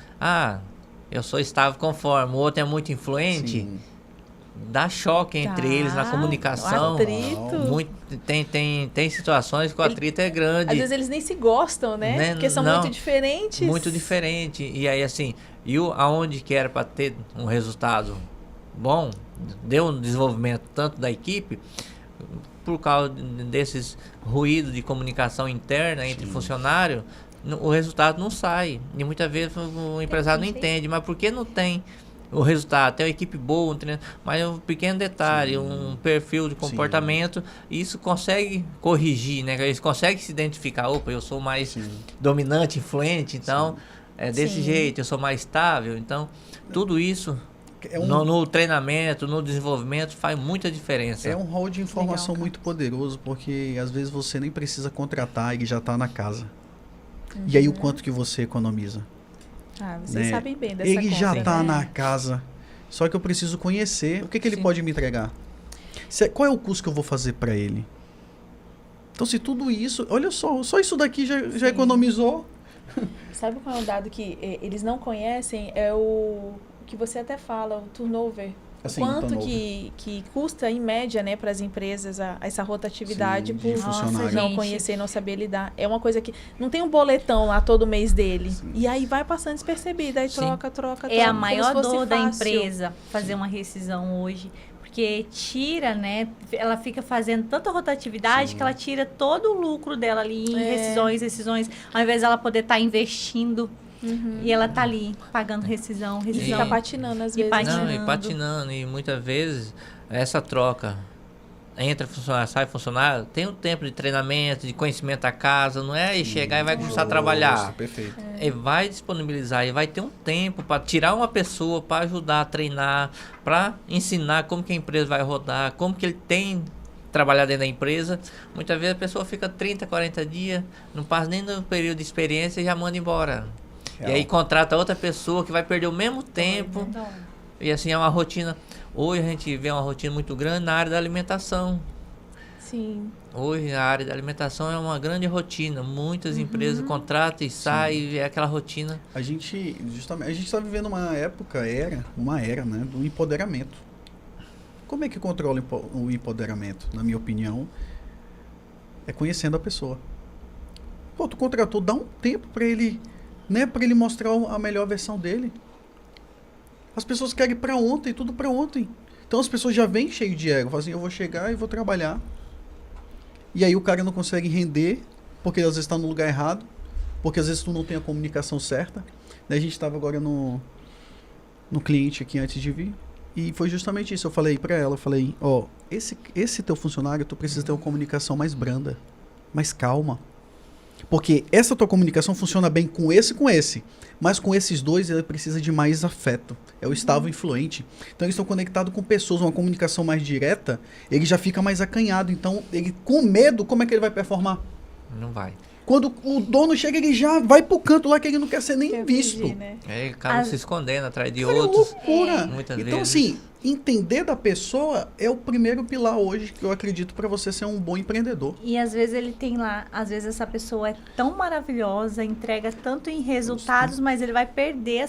eu sou estável conforme, o outro é muito influente, Sim. dá choque entre eles na comunicação. O atrito. Muito, tem situações que o atrito é grande. Às vezes eles nem se gostam, né? Porque são muito diferentes. Muito diferente. E aí, assim, aonde que era para ter um resultado bom, deu um desenvolvimento tanto da equipe, por causa desses ruídos de comunicação interna entre funcionários, o resultado não sai. E muitas vezes o empresário não entende, mas por que não tem o resultado? Tem uma equipe boa, mas é um pequeno detalhe, um perfil de comportamento, isso consegue corrigir, né? Eles conseguem se identificar, opa, eu sou mais dominante, influente, então é desse jeito, eu sou mais estável. Então, tudo isso no treinamento, no desenvolvimento, faz muita diferença. É um rol de informação muito poderoso, porque às vezes você nem precisa contratar, ele já está na casa. E aí o quanto que você economiza? Vocês sabem bem dessa Ele conta, já está né? na casa, só que eu preciso conhecer o que ele pode me entregar. Qual é o custo que eu vou fazer para ele? Então, se tudo isso... Olha só isso daqui já economizou. Sabe qual é o dado que eles não conhecem? É o que você até fala, o turnover. Assim, Quanto que custa, em média, né, para as empresas essa rotatividade por não conhecer, não saber lidar. É uma coisa que não tem um boletão lá todo mês dele. E aí vai passando despercebido, aí troca. É a maior dor da empresa fazer uma rescisão hoje. Porque tira, né? Ela fica fazendo tanta rotatividade que ela tira todo o lucro dela ali em rescisões. Ao invés dela poder estar investindo. E ela tá ali pagando rescisão. E fica patinando às vezes. Patinando. E muitas vezes essa troca entra funcionário, sai funcionário, tem um tempo de treinamento, de conhecimento da casa, não é chegar e vai começar a trabalhar. Perfeito. Ele vai disponibilizar, ele vai ter um tempo para tirar uma pessoa para ajudar a treinar, para ensinar como que a empresa vai rodar, como que ele tem trabalhar dentro da empresa. Muitas vezes a pessoa fica 30, 40 dias, não passa nem no período de experiência e já manda embora. E aí contrata outra pessoa que vai perder o mesmo tempo. E assim é uma rotina. Hoje a gente vê uma rotina muito grande na área da alimentação. Sim. Hoje a área da alimentação é uma grande rotina. Muitas empresas contratam e saem, é aquela rotina. A gente está vivendo uma era, né, do empoderamento. Como é que controla o empoderamento? Na minha opinião, é conhecendo a pessoa. Pô, tu contratou, dá um tempo para ele, né, para ele mostrar a melhor versão dele. As pessoas querem para ontem, tudo para ontem. Então as pessoas já vêm cheio de ego, falam assim, eu vou chegar e vou trabalhar. E aí o cara não consegue render, porque às vezes está no lugar errado, porque às vezes tu não tem a comunicação certa. Daí a gente estava agora no cliente aqui antes de vir, e foi justamente isso. Eu falei para ela, esse teu funcionário, tu precisa ter uma comunicação mais branda, mais calma. Porque essa tua comunicação funciona bem com esse, mas com esses dois ele precisa de mais afeto. É o estável influente. Então eles estão conectados com pessoas, uma comunicação mais direta, ele já fica mais acanhado. Então, ele com medo, como é que ele vai performar? Não vai. Quando o dono chega, ele já vai pro canto lá que ele não quer ser nem visto. Fugir, né? Ele acaba se escondendo atrás de Cara, outros. É loucura. Muitas Então, vezes. assim, entender da pessoa é o primeiro pilar hoje que eu acredito para você ser um bom empreendedor. E às vezes ele tem lá, às vezes essa pessoa é tão maravilhosa, entrega tanto em resultados, mas ele vai perder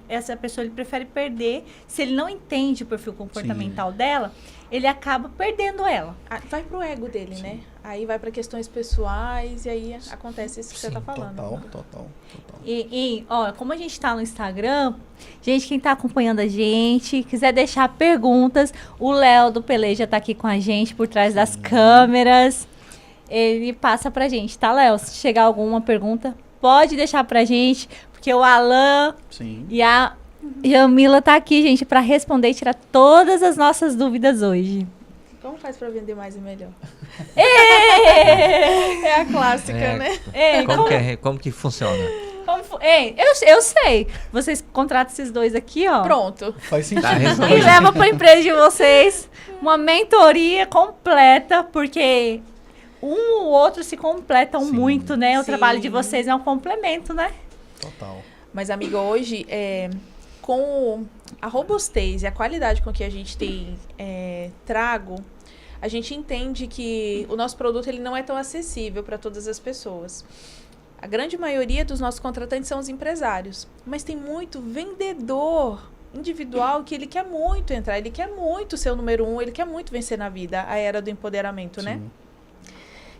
essa pessoa, ele prefere perder. Se ele não entende o perfil comportamental dela, ele acaba perdendo ela. Vai pro ego dele, né? Aí vai para questões pessoais e aí acontece isso que você tá falando. Total. E ó, como a gente tá no Instagram, gente, quem tá acompanhando a gente, quiser deixar perguntas, o Léo do Peleja tá aqui com a gente por trás das câmeras. Ele passa pra gente, tá, Léo? Se chegar alguma pergunta, pode deixar pra gente, porque o Alan e a Jamila tá aqui, gente, pra responder e tirar todas as nossas dúvidas hoje. Como faz pra vender mais e melhor? É É a clássica, né? Como que funciona? Eu sei. Vocês contratam esses dois aqui, ó. Pronto. Faz sentido. Tá E resolvido. leva para a empresa de vocês uma mentoria completa, porque um ou outro se completam muito, né? O trabalho de vocês é um complemento, né? Total. Mas, amiga, hoje, com a robustez e a qualidade com que a gente tem trago, a gente entende que o nosso produto ele não é tão acessível para todas as pessoas. A grande maioria dos nossos contratantes são os empresários, mas tem muito vendedor individual que ele quer muito entrar, ele quer muito ser o número 1, ele quer muito vencer na vida, a era do empoderamento, né? Sim.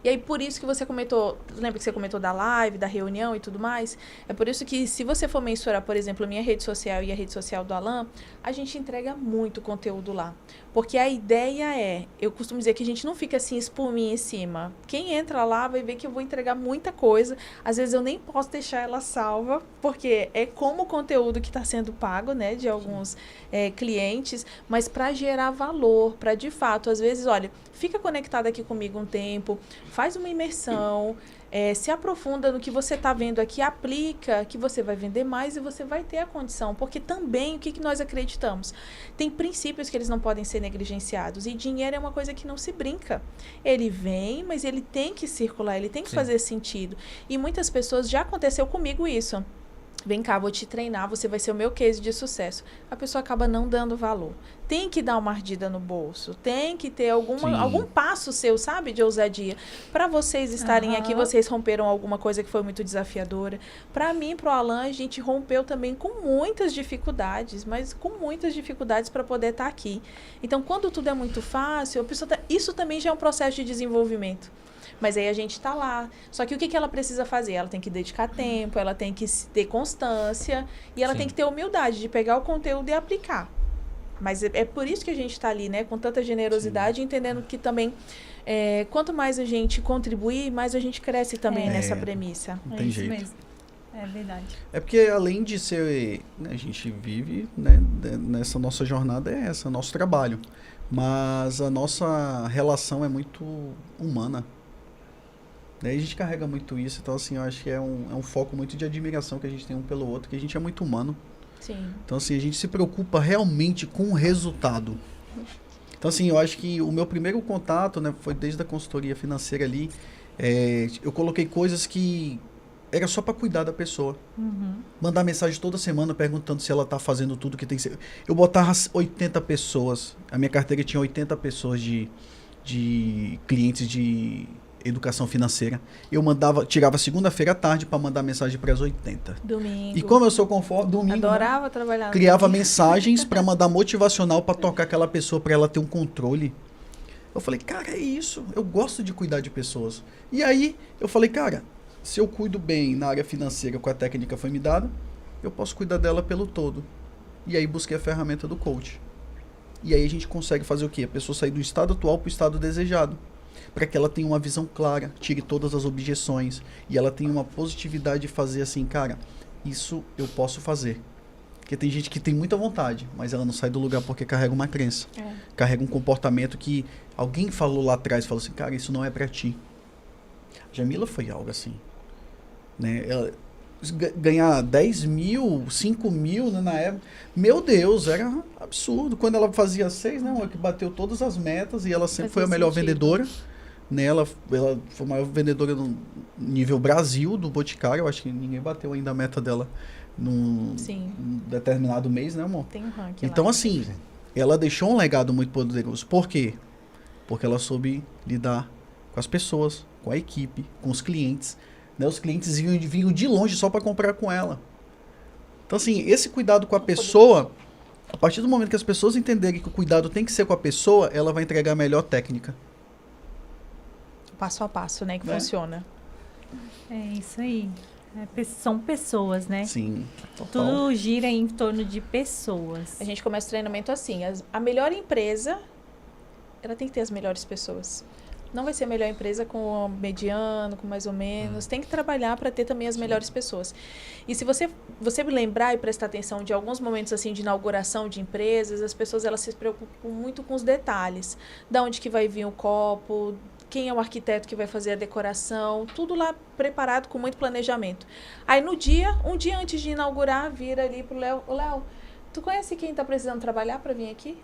E aí, por isso que você comentou, lembra que você comentou da live, da reunião e tudo mais? É por isso que, se você for mensurar, por exemplo, a minha rede social e a rede social do Alan, a gente entrega muito conteúdo lá. Porque a ideia é, eu costumo dizer que a gente não fica assim, espuminha em cima. Quem entra lá vai ver que eu vou entregar muita coisa. Às vezes eu nem posso deixar ela salva, porque é como conteúdo que está sendo pago, né, de alguns clientes, mas para gerar valor, para de fato, às vezes, olha, fica conectado aqui comigo um tempo, faz uma imersão, se aprofunda no que você está vendo aqui, aplica, que você vai vender mais e você vai ter a condição. Porque também, o que nós acreditamos? Tem princípios que eles não podem ser negligenciados. E dinheiro é uma coisa que não se brinca. Ele vem, mas ele tem que circular, ele tem que fazer sentido. E muitas pessoas, já aconteceu comigo isso. Vem cá, vou te treinar, você vai ser o meu case de sucesso. A pessoa acaba não dando valor. Tem que dar uma ardida no bolso. Tem que ter algum passo seu, sabe, de ousadia. Para vocês estarem aqui, vocês romperam alguma coisa que foi muito desafiadora. Para mim, pro Alan, a gente rompeu também com muitas dificuldades, mas com muitas dificuldades para poder estar aqui. Então, quando tudo é muito fácil, a pessoa isso também já é um processo de desenvolvimento. Mas aí a gente está lá. Só que o que ela precisa fazer? Ela tem que dedicar tempo, ela tem que ter constância e ela tem que ter humildade de pegar o conteúdo e aplicar. Mas é por isso que a gente está ali, né? Com tanta generosidade, entendendo que também, quanto mais a gente contribuir, mais a gente cresce também nessa premissa. Não tem jeito. Mesmo. É verdade. É porque além de ser, né, a gente vive, né, nessa nossa jornada, é essa, nosso trabalho. Mas a nossa relação é muito humana. Daí a gente carrega muito isso, então assim, eu acho que é um foco muito de admiração que a gente tem um pelo outro, que a gente é muito humano. Sim. Então assim, a gente se preocupa realmente com o resultado. Então assim, eu acho que o meu primeiro contato, né, foi desde a consultoria financeira ali, eu coloquei coisas que era só para cuidar da pessoa. Mandar mensagem toda semana perguntando se ela tá fazendo tudo que tem que ser. Eu botava 80 pessoas, a minha carteira tinha 80 pessoas de clientes de educação financeira. Eu tirava segunda-feira à tarde para mandar mensagem para as 80. Domingo. E como eu sou conforme, domingo, adorava trabalhar. Criava mensagens para mandar motivacional para tocar aquela pessoa, para ela ter um controle. Eu falei, cara, é isso. Eu gosto de cuidar de pessoas. E aí eu falei, cara, se eu cuido bem na área financeira com a técnica que foi me dada, eu posso cuidar dela pelo todo. E aí busquei a ferramenta do coach. E aí a gente consegue fazer o quê? A pessoa sair do estado atual para o estado desejado. Para que ela tenha uma visão clara, tire todas as objeções e ela tenha uma positividade de fazer assim, cara, isso eu posso fazer. Porque tem gente que tem muita vontade, mas ela não sai do lugar porque carrega uma crença. Carrega um comportamento que alguém falou lá atrás, falou assim, cara, isso não é para ti. A Jamila foi algo assim, né? Ela ganhar 10 mil, 5 mil, né, na época, meu Deus, era absurdo. Quando ela fazia 6, né, uma que bateu todas as metas e ela sempre foi a melhor vendedora. Né, ela foi a maior vendedora no nível Brasil do Boticário. Eu acho que ninguém bateu ainda a meta dela num determinado mês, né, amor? Tem um ranking então, lá. assim, ela deixou um legado muito poderoso. Por quê? Porque ela soube lidar com as pessoas, com a equipe, com os clientes. Né? Os clientes vinham de longe só para comprar com ela. Então, assim, esse cuidado com a pessoa, a partir do momento que as pessoas entenderem que o cuidado tem que ser com a pessoa, ela vai entregar a melhor técnica. Passo a passo, né, que funciona. É isso aí. São pessoas, né? Sim, total. Tudo gira em torno de pessoas. A gente começa o treinamento assim, a melhor empresa, ela tem que ter as melhores pessoas. Não vai ser a melhor empresa com mediano, com mais ou menos. Tem que trabalhar para ter também as melhores pessoas. E se você me lembrar e prestar atenção de alguns momentos assim de inauguração de empresas, as pessoas elas se preocupam muito com os detalhes. Da onde que vai vir o copo, quem é o arquiteto que vai fazer a decoração, tudo lá preparado com muito planejamento. Aí um dia antes de inaugurar, vira ali pro Léo, Léo, tu conhece quem está precisando trabalhar para vir aqui?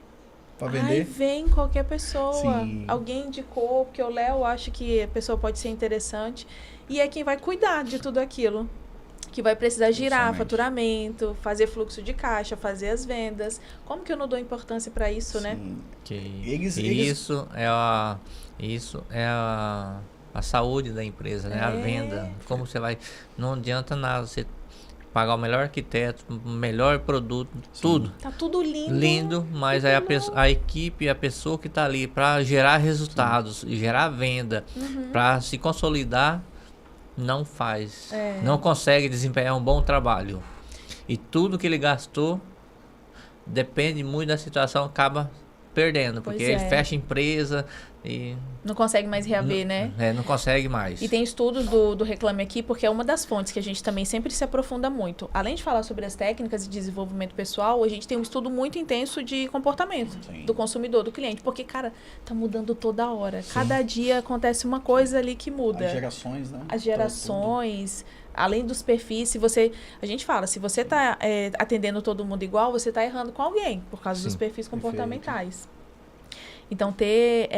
Para vender? Aí vem qualquer pessoa. Sim. Alguém indicou, porque o Léo acha que a pessoa pode ser interessante. E é quem vai cuidar de tudo aquilo. Que vai precisar girar faturamento, fazer fluxo de caixa, fazer as vendas. Como que eu não dou importância para isso, né? Isso é a saúde da empresa, né? A venda. Como você vai... Não adianta nada você pagar o melhor arquiteto, o melhor produto, tudo. Tá tudo lindo. Lindo, mas aí a equipe, a pessoa que está ali para gerar resultados e gerar venda, para se consolidar, não faz. Não consegue desempenhar um bom trabalho. E tudo que ele gastou, depende muito da situação, acaba perdendo, porque ele fecha a empresa e... Não consegue mais reaver, né? Não consegue mais. E tem estudos do Reclame Aqui, porque é uma das fontes que a gente também sempre se aprofunda muito. Além de falar sobre as técnicas de desenvolvimento pessoal, a gente tem um estudo muito intenso de comportamento do consumidor, do cliente. Porque, cara, tá mudando toda hora. Sim. Cada dia acontece uma coisa ali que muda. As gerações, né? As gerações, além dos perfis, a gente fala, se você tá atendendo todo mundo igual, você tá errando com alguém, por causa dos perfis comportamentais. Então, ter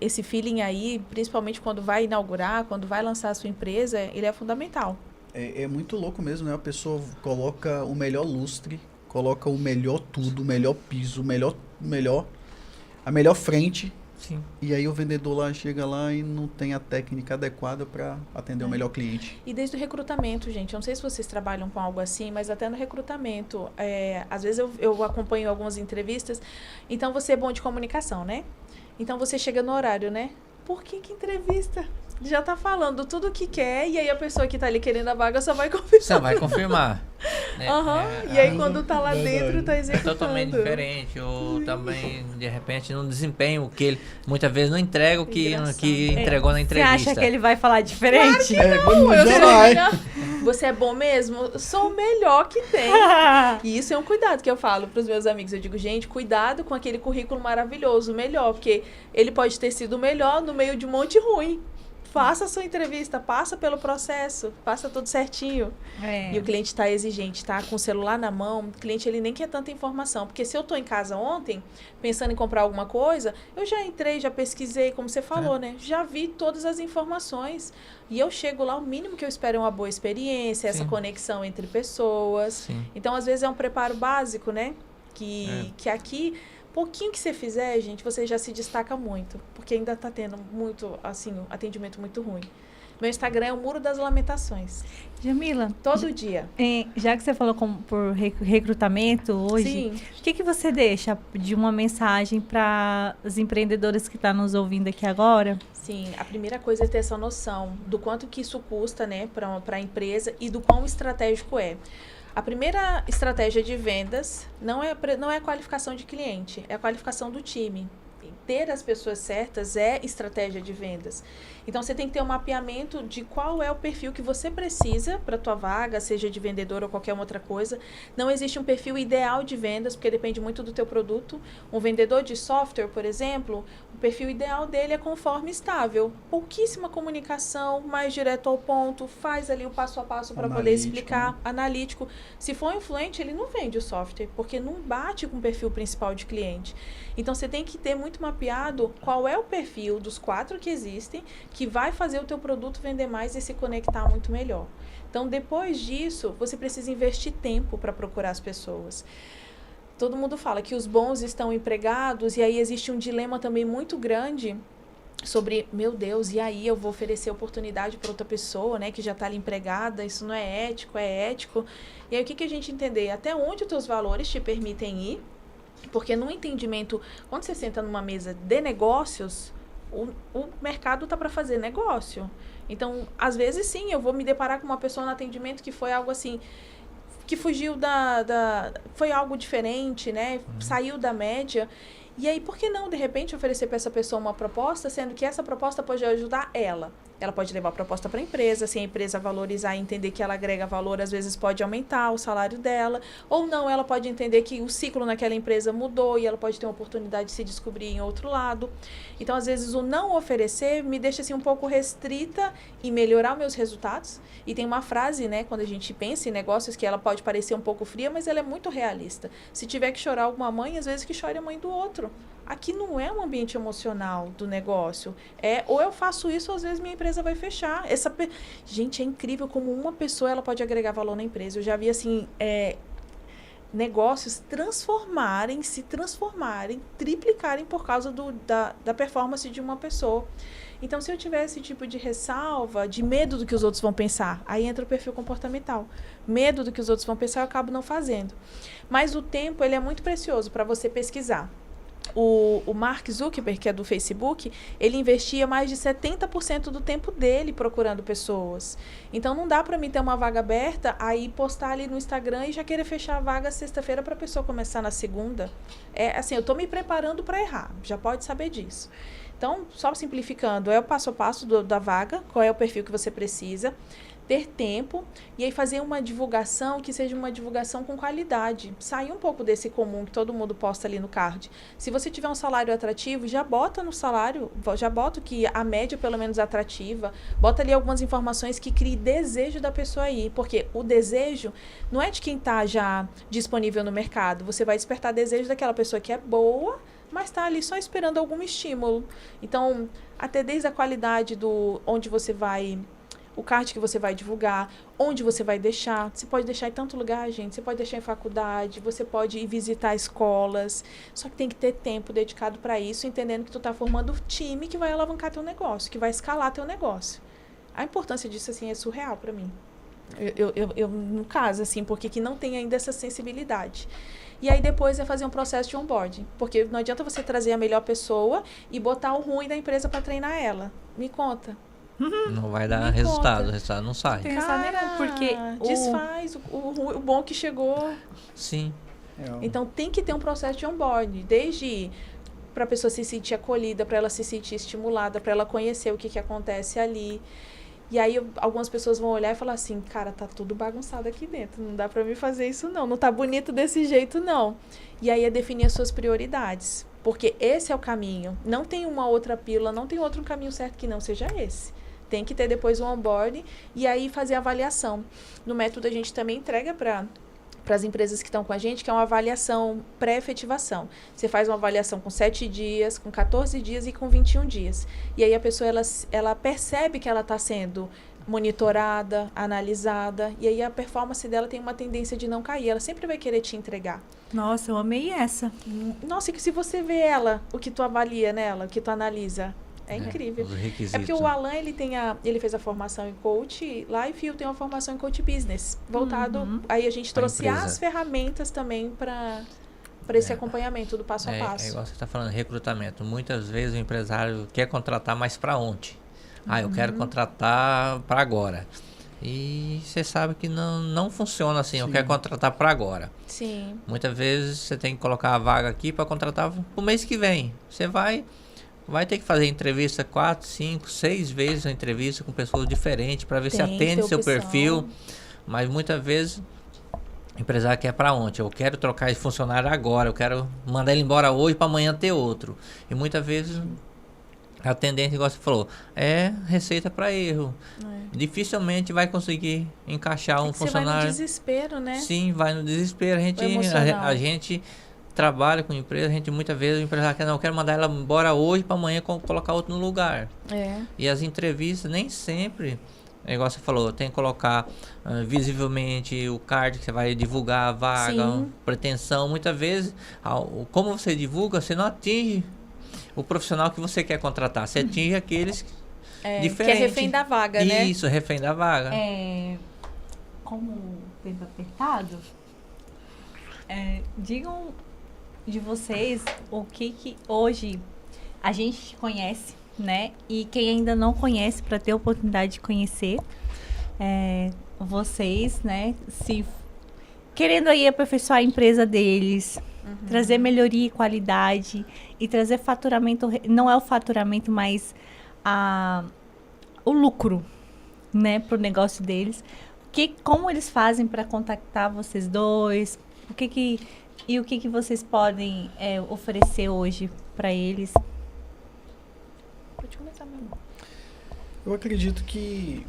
esse feeling aí, principalmente quando vai inaugurar, quando vai lançar a sua empresa, ele é fundamental. É muito louco mesmo, né? A pessoa coloca o melhor lustre, coloca o melhor tudo, o melhor piso, a melhor frente. Sim. E aí o vendedor lá chega lá e não tem a técnica adequada para atender o melhor cliente. E desde o recrutamento, gente, eu não sei se vocês trabalham com algo assim, mas até no recrutamento, às vezes eu acompanho algumas entrevistas, então você é bom de comunicação, né? Então você chega no horário, né? Por que entrevista? Já tá falando tudo o que quer e aí a pessoa que tá ali querendo a vaga só vai confirmar. Só vai confirmar. E aí quando tá lá dentro, tá É executando. totalmente diferente. Ou também, de repente, não desempenha o que ele... Muitas vezes não entrega o que entregou na entrevista. Você acha que ele vai falar diferente? Você é bom mesmo? Sou o melhor que tem. E isso é um cuidado que eu falo pros meus amigos. Eu digo, gente, cuidado com aquele currículo maravilhoso, o melhor. Porque ele pode ter sido o melhor no meio de um monte ruim. Faça a sua entrevista, passa pelo processo, passa tudo certinho. E o cliente está exigente, tá? Com o celular na mão, o cliente ele nem quer tanta informação. Porque se eu tô em casa ontem, pensando em comprar alguma coisa, eu já entrei, já pesquisei, como você falou, né? Já vi todas as informações. E eu chego lá, o mínimo que eu espero é uma boa experiência, essa conexão entre pessoas. Sim. Então, às vezes, é um preparo básico, né? Que aqui... Pouquinho que você fizer, gente, você já se destaca muito. Porque ainda tá tendo muito, assim, um atendimento muito ruim. Meu Instagram é o Muro das Lamentações. Jamila, Todo dia. Já que você falou por recrutamento hoje, Sim. o que você deixa de uma mensagem para os empreendedores que estão nos ouvindo aqui agora? Sim, a primeira coisa é ter essa noção do quanto que isso custa, né, para a empresa e do quão estratégico é. A primeira estratégia de vendas não é a qualificação de cliente, é a qualificação do time. Ter as pessoas certas é estratégia de vendas. Então, você tem que ter um mapeamento de qual é o perfil que você precisa para a tua vaga, seja de vendedor ou qualquer outra coisa. Não existe um perfil ideal de vendas, porque depende muito do teu produto. Um vendedor de software, por exemplo, o perfil ideal dele é conforme estável. Pouquíssima comunicação, mais direto ao ponto, faz ali o passo a passo para poder explicar. Analítico. Se for influente, ele não vende o software, porque não bate com o perfil principal de cliente. Então, você tem que ter muito mapeado qual é o perfil dos 4 que existem, que vai fazer o teu produto vender mais e se conectar muito melhor. Então, depois disso, você precisa investir tempo para procurar as pessoas. Todo mundo fala que os bons estão empregados e aí existe um dilema também muito grande sobre, meu Deus, e aí eu vou oferecer oportunidade para outra pessoa, né, que já está ali empregada, isso não é ético, é ético. E aí o que a gente entender? Até onde os teus valores te permitem ir? Porque no entendimento, quando você senta numa mesa de negócios, o mercado tá para fazer negócio. Então, às vezes, sim, eu vou me deparar com uma pessoa no atendimento que foi algo assim, que fugiu foi algo diferente, né? Saiu da média. E aí, por que não, de repente, oferecer para essa pessoa uma proposta, sendo que essa proposta pode ajudar ela? Ela pode levar a proposta para a empresa, se a empresa valorizar e entender que ela agrega valor, às vezes pode aumentar o salário dela, ou não, ela pode entender que o ciclo naquela empresa mudou e ela pode ter uma oportunidade de se descobrir em outro lado. Então, às vezes, o não oferecer me deixa assim um pouco restrita em melhorar meus resultados. E tem uma frase, né, quando a gente pensa em negócios, que ela pode parecer um pouco fria, mas ela é muito realista. Se tiver que chorar alguma mãe, às vezes que chore a mãe do outro. Aqui não é um ambiente emocional do negócio. Ou eu faço isso, ou às vezes minha empresa vai fechar. Gente, é incrível como uma pessoa ela pode agregar valor na empresa. Eu já vi assim, negócios se transformarem, triplicarem por causa da performance de uma pessoa. Então, se eu tiver esse tipo de ressalva, de medo do que os outros vão pensar, aí entra o perfil comportamental. Medo do que os outros vão pensar, eu acabo não fazendo. Mas o tempo, ele é muito precioso para você pesquisar. O Mark Zuckerberg, que é do Facebook, ele investia mais de 70% do tempo dele procurando pessoas. Então, não dá para mim ter uma vaga aberta, aí postar ali no Instagram e já querer fechar a vaga sexta-feira para a pessoa começar na segunda. É assim, eu estou me preparando para errar, já pode saber disso. Então, só simplificando, é o passo a passo da vaga, qual é o perfil que você precisa, ter tempo e aí fazer uma divulgação que seja uma divulgação com qualidade. Sair um pouco desse comum que todo mundo posta ali no card. Se você tiver um salário atrativo, já bota no salário, já bota que a média pelo menos atrativa, bota ali algumas informações que crie desejo da pessoa aí, porque o desejo não é de quem está já disponível no mercado, você vai despertar desejo daquela pessoa que é boa, mas está ali só esperando algum estímulo. Então, até desde a qualidade do onde você vai, o card que você vai divulgar, onde você vai deixar. Você pode deixar em tanto lugar, gente. Você pode deixar em faculdade, você pode ir visitar escolas. Só que tem que ter tempo dedicado para isso, entendendo que tu está formando o time que vai alavancar teu negócio, que vai escalar teu negócio. A importância disso, assim, é surreal para mim. Eu, no caso, assim, porque que não tem ainda essa sensibilidade. E aí depois é fazer um processo de onboarding. Porque não adianta você trazer a melhor pessoa e botar o ruim da empresa para treinar ela. Me conta. Não vai dar resultado, o resultado não sai. Cara, porque desfaz o bom que chegou. Sim. Então tem que ter um processo de onboarding. Desde para a pessoa se sentir acolhida, para ela se sentir estimulada, para ela conhecer o que acontece ali. E aí algumas pessoas vão olhar e falar assim, cara, tá tudo bagunçado aqui dentro, não dá pra mim fazer isso não tá bonito desse jeito não. E aí é definir as suas prioridades, porque esse é o caminho. Não tem uma outra pílula, não tem outro caminho certo que não seja esse. Tem que ter depois o onboarding e aí fazer a avaliação. No método a gente também entrega para as empresas que estão com a gente, que é uma avaliação pré-efetivação. Você faz uma avaliação com 7 dias, com 14 dias e com 21 dias. E aí a pessoa, ela percebe que ela está sendo monitorada, analisada, e aí a performance dela tem uma tendência de não cair. Ela sempre vai querer te entregar. Nossa, eu amei essa. Nossa, e que se você vê ela, o que tu avalia nela, o que tu analisa, é incrível. Os requisitos. É porque o Alan, ele fez a formação em coach life e eu tenho uma formação em coach business. Voltado, aí a gente trouxe as ferramentas também para esse acompanhamento do passo a passo. É igual você está falando, recrutamento. Muitas vezes o empresário quer contratar mais para ontem. Eu quero contratar para agora. E você sabe que não funciona assim. Sim. Eu quero contratar para agora. Sim. Muitas vezes você tem que colocar a vaga aqui para contratar para o mês que vem. Você vai ter que fazer entrevista 4, 5, 6 vezes a entrevista com pessoas diferentes para ver se atende seu perfil. Mas muitas vezes o empresário quer para ontem. Eu quero trocar esse funcionário agora. Eu quero mandar ele embora hoje para amanhã ter outro. E muitas vezes a tendência, igual você falou, é receita para erro. Dificilmente vai conseguir encaixar um funcionário. Você vai no desespero, né? Sim, vai no desespero. A gente trabalha com empresa, a gente muitas vezes o empresário quer, não, eu quero mandar ela embora hoje para amanhã colocar outro no lugar. E as entrevistas nem sempre, igual você falou, tem que colocar visivelmente o card que você vai divulgar a vaga, pretensão. Muitas vezes, como você divulga, você não atinge o profissional que você quer contratar, você atinge aqueles diferentes. Que é refém da vaga, né? Isso, refém da vaga. Como o tempo apertado, digam de vocês o que hoje a gente conhece, né? E quem ainda não conhece, para ter a oportunidade de conhecer vocês, né? Se querendo aí aperfeiçoar a empresa deles, trazer melhoria e qualidade e trazer faturamento, não é o faturamento, mas o lucro, né, para o negócio deles. Como eles fazem para contactar vocês dois? O que vocês podem oferecer hoje para eles? Pode começar, meu irmão. Eu acredito que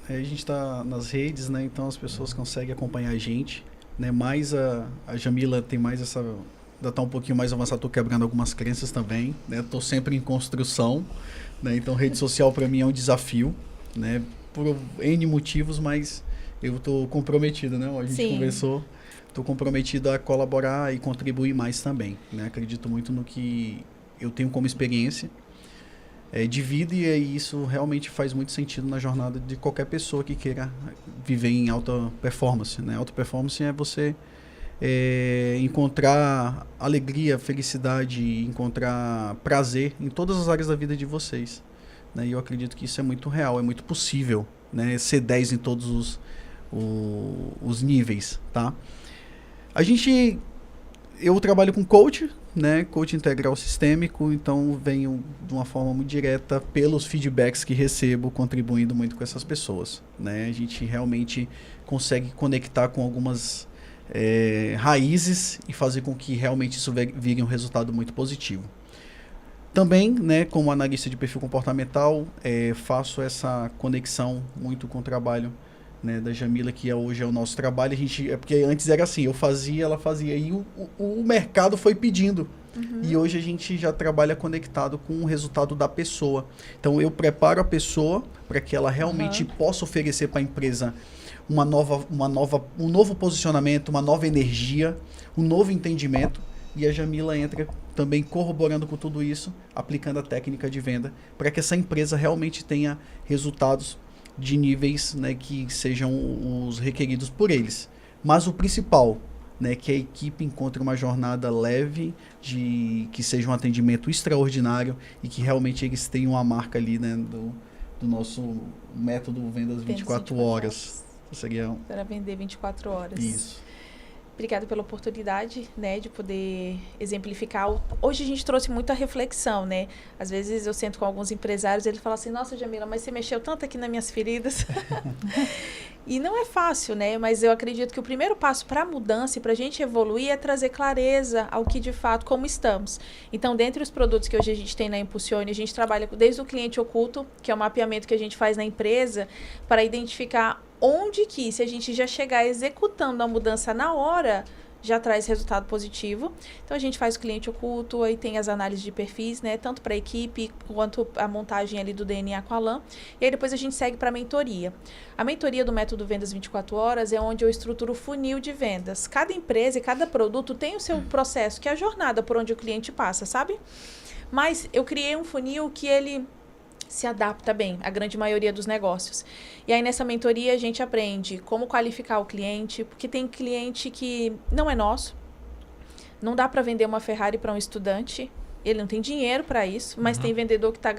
a gente está nas redes, né? Então as pessoas conseguem acompanhar a gente, né? Mais a Jamila tem mais essa... Ainda está um pouquinho mais avançado, estou quebrando algumas crenças também, né? Estou sempre em construção, né? Então rede social para mim é um desafio, né? Por N motivos, mas eu estou comprometido, né? A gente conversou, estou comprometido a colaborar e contribuir mais também, né? Acredito muito no que eu tenho como experiência de vida e isso realmente faz muito sentido na jornada de qualquer pessoa que queira viver em alta performance, né? Alta performance é você encontrar alegria, felicidade, encontrar prazer em todas as áreas da vida de vocês, né? E eu acredito que isso é muito real, é muito possível, né? Ser 10 em todos os níveis, tá? Eu trabalho com coach, né? Coach integral sistêmico, então venho de uma forma muito direta pelos feedbacks que recebo, contribuindo muito com essas pessoas, né? A gente realmente consegue conectar com algumas raízes e fazer com que realmente isso vire um resultado muito positivo. Também, né, como analista de perfil comportamental, faço essa conexão muito com o trabalho, né, da Jamila, que hoje é o nosso trabalho. Porque antes era assim, eu fazia, ela fazia, e o mercado foi pedindo. E hoje a gente já trabalha conectado com o resultado da pessoa. Então eu preparo a pessoa para que ela realmente possa oferecer para a empresa um novo posicionamento, uma nova energia, um novo entendimento. E a Jamila entra também corroborando com tudo isso, aplicando a técnica de venda, para que essa empresa realmente tenha resultados de níveis, né, que sejam os requeridos por eles. Mas o principal, né, que a equipe encontre uma jornada leve, que seja um atendimento extraordinário e que realmente eles tenham a marca ali, né, do nosso método Vendas 24 horas. Para vender 24 horas. Isso. Obrigada pela oportunidade, né, de poder exemplificar. Hoje a gente trouxe muita reflexão, né? Às vezes eu sento com alguns empresários e eles falam assim, nossa, Jamila, mas você mexeu tanto aqui nas minhas feridas. E não é fácil, né? Mas eu acredito que o primeiro passo para a mudança e para a gente evoluir é trazer clareza ao que de fato, como estamos. Então, dentre os produtos que hoje a gente tem na Impulsione, a gente trabalha desde o cliente oculto, que é o mapeamento que a gente faz na empresa, para identificar onde que, se a gente já chegar executando a mudança na hora, já traz resultado positivo. Então, a gente faz o cliente oculto, aí tem as análises de perfis, né? Tanto para a equipe, quanto a montagem ali do DNA com a LAN. E aí, depois a gente segue para a mentoria. A mentoria do método Vendas 24 horas é onde eu estruturo o funil de vendas. Cada empresa e cada produto tem o seu processo, que é a jornada por onde o cliente passa, sabe? Mas eu criei um funil que ele se adapta bem à grande maioria dos negócios. E aí, nessa mentoria, a gente aprende como qualificar o cliente, porque tem cliente que não é nosso. Não dá para vender uma Ferrari para um estudante. Ele não tem dinheiro para isso, mas tem vendedor que está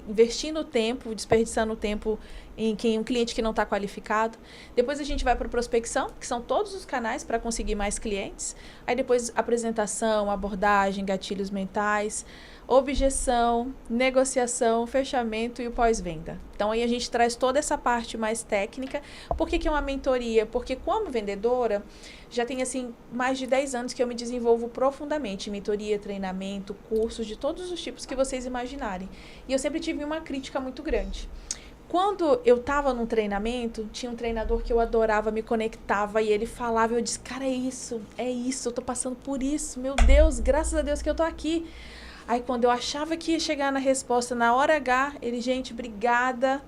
investindo tempo, desperdiçando tempo em um cliente que não está qualificado. Depois a gente vai para a prospecção, que são todos os canais para conseguir mais clientes. Aí depois apresentação, abordagem, gatilhos mentais, objeção, negociação, fechamento e o pós-venda. Então aí a gente traz toda essa parte mais técnica. Por que é uma mentoria? Porque como vendedora, já tem assim mais de 10 anos que eu me desenvolvo profundamente em mentoria, treinamento, cursos de todos os tipos que vocês imaginarem. E eu sempre tive uma crítica muito grande. Quando eu estava num treinamento, tinha um treinador que eu adorava, me conectava e ele falava, eu disse, cara, é isso, eu tô passando por isso, meu Deus, graças a Deus que eu tô aqui. Aí quando eu achava que ia chegar na resposta na hora H, ele, gente, obrigada,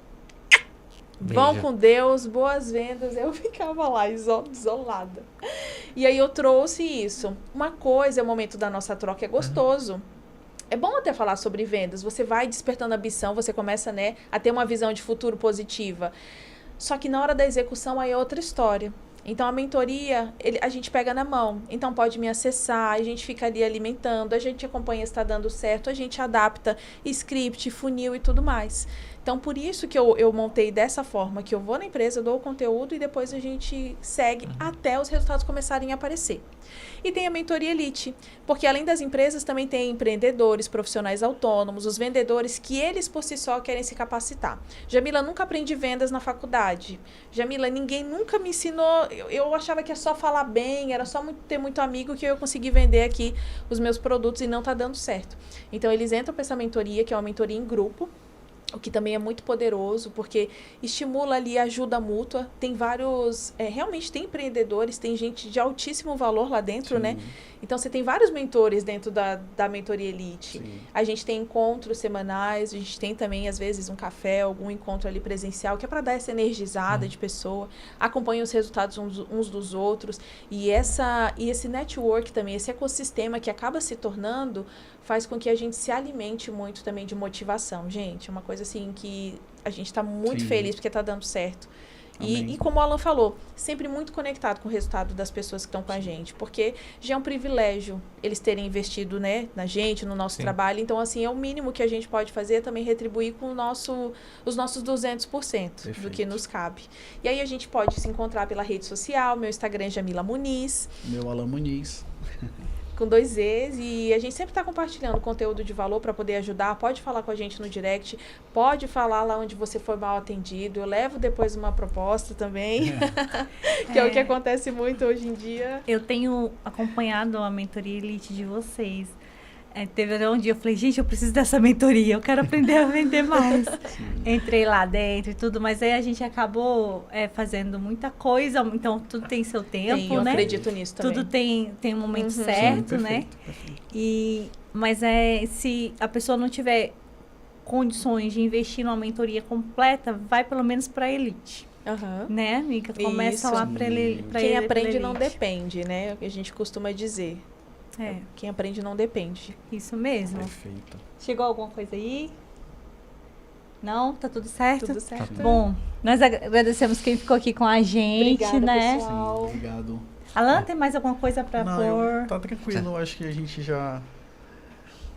vão com Deus, boas vendas. Eu ficava lá isolada. E aí eu trouxe isso. Uma coisa, o momento da nossa troca é gostoso. É bom até falar sobre vendas. Você vai despertando ambição, você começa, né, a ter uma visão de futuro positiva. Só que na hora da execução aí é outra história. Então, a mentoria, a gente pega na mão. Então, pode me acessar, a gente fica ali alimentando, a gente acompanha se está dando certo, a gente adapta script, funil e tudo mais. Então, por isso que eu montei dessa forma, que eu vou na empresa, dou o conteúdo e depois a gente segue até os resultados começarem a aparecer. E tem a mentoria Elite, porque além das empresas também tem empreendedores, profissionais autônomos, os vendedores que eles por si só querem se capacitar. Jamila, nunca aprendi vendas na faculdade. Jamila, ninguém nunca me ensinou, eu achava que é só falar bem, era só ter muito amigo que eu consegui vender aqui os meus produtos e não tá dando certo. Então eles entram para essa mentoria, que é uma mentoria em grupo, o que também é muito poderoso, porque estimula ali a ajuda mútua. Tem vários, realmente tem empreendedores, tem gente de altíssimo valor lá dentro, né? Então, você tem vários mentores dentro da mentoria Elite. Sim. A gente tem encontros semanais, a gente tem também, às vezes, um café, algum encontro ali presencial, que é para dar essa energizada de pessoa, acompanha os resultados uns dos outros, e esse network também, esse ecossistema que acaba se tornando, faz com que a gente se alimente muito também de motivação. Gente, é uma coisa assim que a gente está muito Sim. feliz porque está dando certo. Amém. E como o Alan falou, sempre muito conectado com o resultado das pessoas que estão com a gente, porque já é um privilégio eles terem investido, né, na gente, no nosso Sim. trabalho. Então, assim, é o mínimo que a gente pode fazer, também retribuir com os nossos 200% do Perfeito. que nos cabe. E aí a gente pode se encontrar pela rede social, meu Instagram é Jamila Muniz, Meu Alan Muniz. com 2 E's, e a gente sempre está compartilhando conteúdo de valor para poder ajudar. Pode falar com a gente no direct, pode falar lá onde você foi mal atendido. Eu levo depois uma proposta também, que é o que acontece muito hoje em dia. Eu tenho acompanhado a mentoria Elite de vocês. Teve até um dia eu falei, gente, eu preciso dessa mentoria, eu quero aprender a vender mais. Entrei lá dentro e tudo, mas aí a gente acabou fazendo muita coisa, então tudo tem seu tempo, Eu né? acredito nisso também. Tudo tem um momento Uhum. certo, Sim, né? perfeito. Mas se a pessoa não tiver condições de investir numa mentoria completa, vai pelo menos para Elite, Aham. né, amiga? Começa Isso. lá para ele. Quem aprende não depende, né? É o que a gente costuma dizer. É, Quem aprende não depende. isso mesmo. Perfeito. Chegou alguma coisa aí? Não? Tá tudo certo? Tudo certo? Bom, nós agradecemos quem ficou aqui com a gente, Obrigada, né? pessoal. Sim, obrigado. Alan, tem mais alguma coisa para Não, pôr? tá tranquilo. Acho que a gente já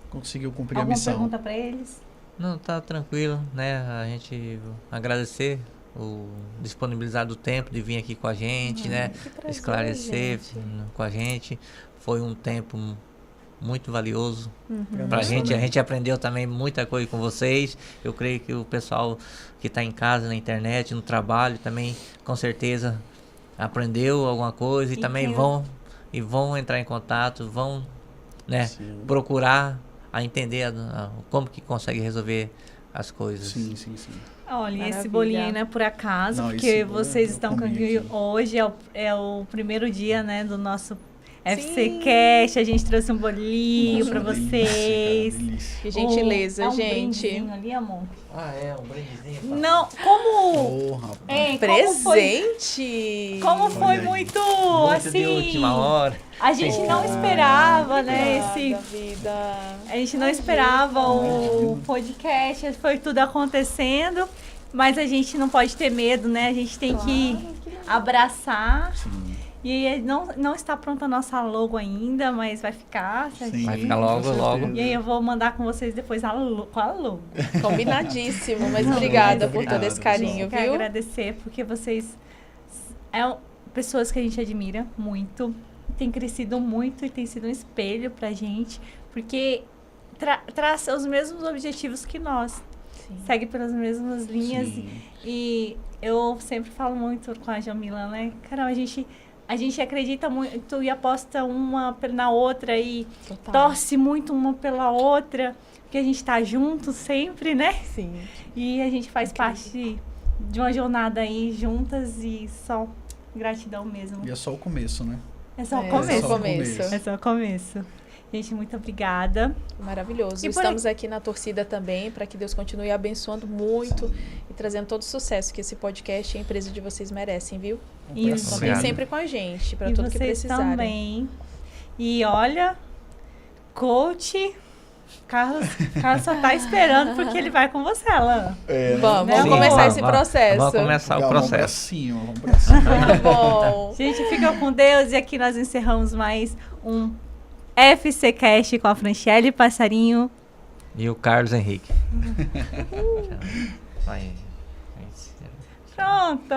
conseguiu cumprir Alguma a missão. pergunta para eles? Não, tá tranquilo, né? A gente agradecer o disponibilizar do tempo de vir aqui com a gente, né? Que prazer, Esclarecer gente. com a gente. Foi um tempo muito valioso Uhum. pra Nossa, gente. né? A gente aprendeu também muita coisa com vocês. Eu creio que o pessoal que está em casa, na internet, no trabalho, também com certeza aprendeu alguma coisa e E também quem- vão entrar em contato, vão, né, Sim. procurar a entender como que consegue resolver as coisas. Sim, sim, sim. Olha, esse Maravilha. bolinho aí não é por acaso, Não, porque esse bolo vocês eu estão comi aqui aqui. hoje, é o primeiro dia, né, do nosso Sim. FC Cast. A gente trouxe um bolinho Nossa, pra uma delícia, vocês. cara, delícia. Que gentileza, é um gente. brindezinho ali, amor. Ah, é, um brindezinho. Não, como... Oh, rapaz. Hein, Presente! Como foi Olha aí. muito, Muito assim... de última hora. A gente não esperava, né, Obrigada, vida. A gente não esperava o Imagina. podcast, foi tudo acontecendo, mas a gente não pode ter medo, né? A gente tem que abraçar. Sim. E não está pronta a nossa logo ainda, mas vai ficar. certinho. Vai ficar logo, com certeza. logo. E aí eu vou mandar com vocês depois com a logo. Combinadíssimo, mas Não, obrigada muito por todo obrigado, esse carinho, Eu quero viu? agradecer, porque vocês pessoas que a gente admira muito, tem crescido muito e tem sido um espelho pra gente, porque traça os mesmos objetivos que nós, segue pelas mesmas linhas. Sim. E eu sempre falo muito com a Jamila, né? Caramba, a gente acredita muito e aposta uma na outra e Total. torce muito uma pela outra, porque a gente tá junto sempre, né? Sim. E a gente faz Incrível. parte de uma jornada aí juntas e só gratidão mesmo. E é só o começo, né? É só o É, começo. só o começo. É só o começo. Gente, muito obrigada. Maravilhoso. E por Estamos aqui na torcida também, para que Deus continue abençoando muito e trazendo todo o sucesso que esse podcast e a empresa de vocês merecem, viu? E Contem Obrigado. sempre com a gente, para E tudo que vocês precisarem. também. E olha, coach, Carlos só tá esperando porque ele vai com você, Alan. Vamos Sim, começar esse processo. Vamos começar o Vamos processo. pra cima, vamos pra cima. Tá bom. Gente, fica com Deus. E aqui nós encerramos mais um FC Cast com a Franciele Passarinho. E o Carlos Henrique. Vai. Pronto!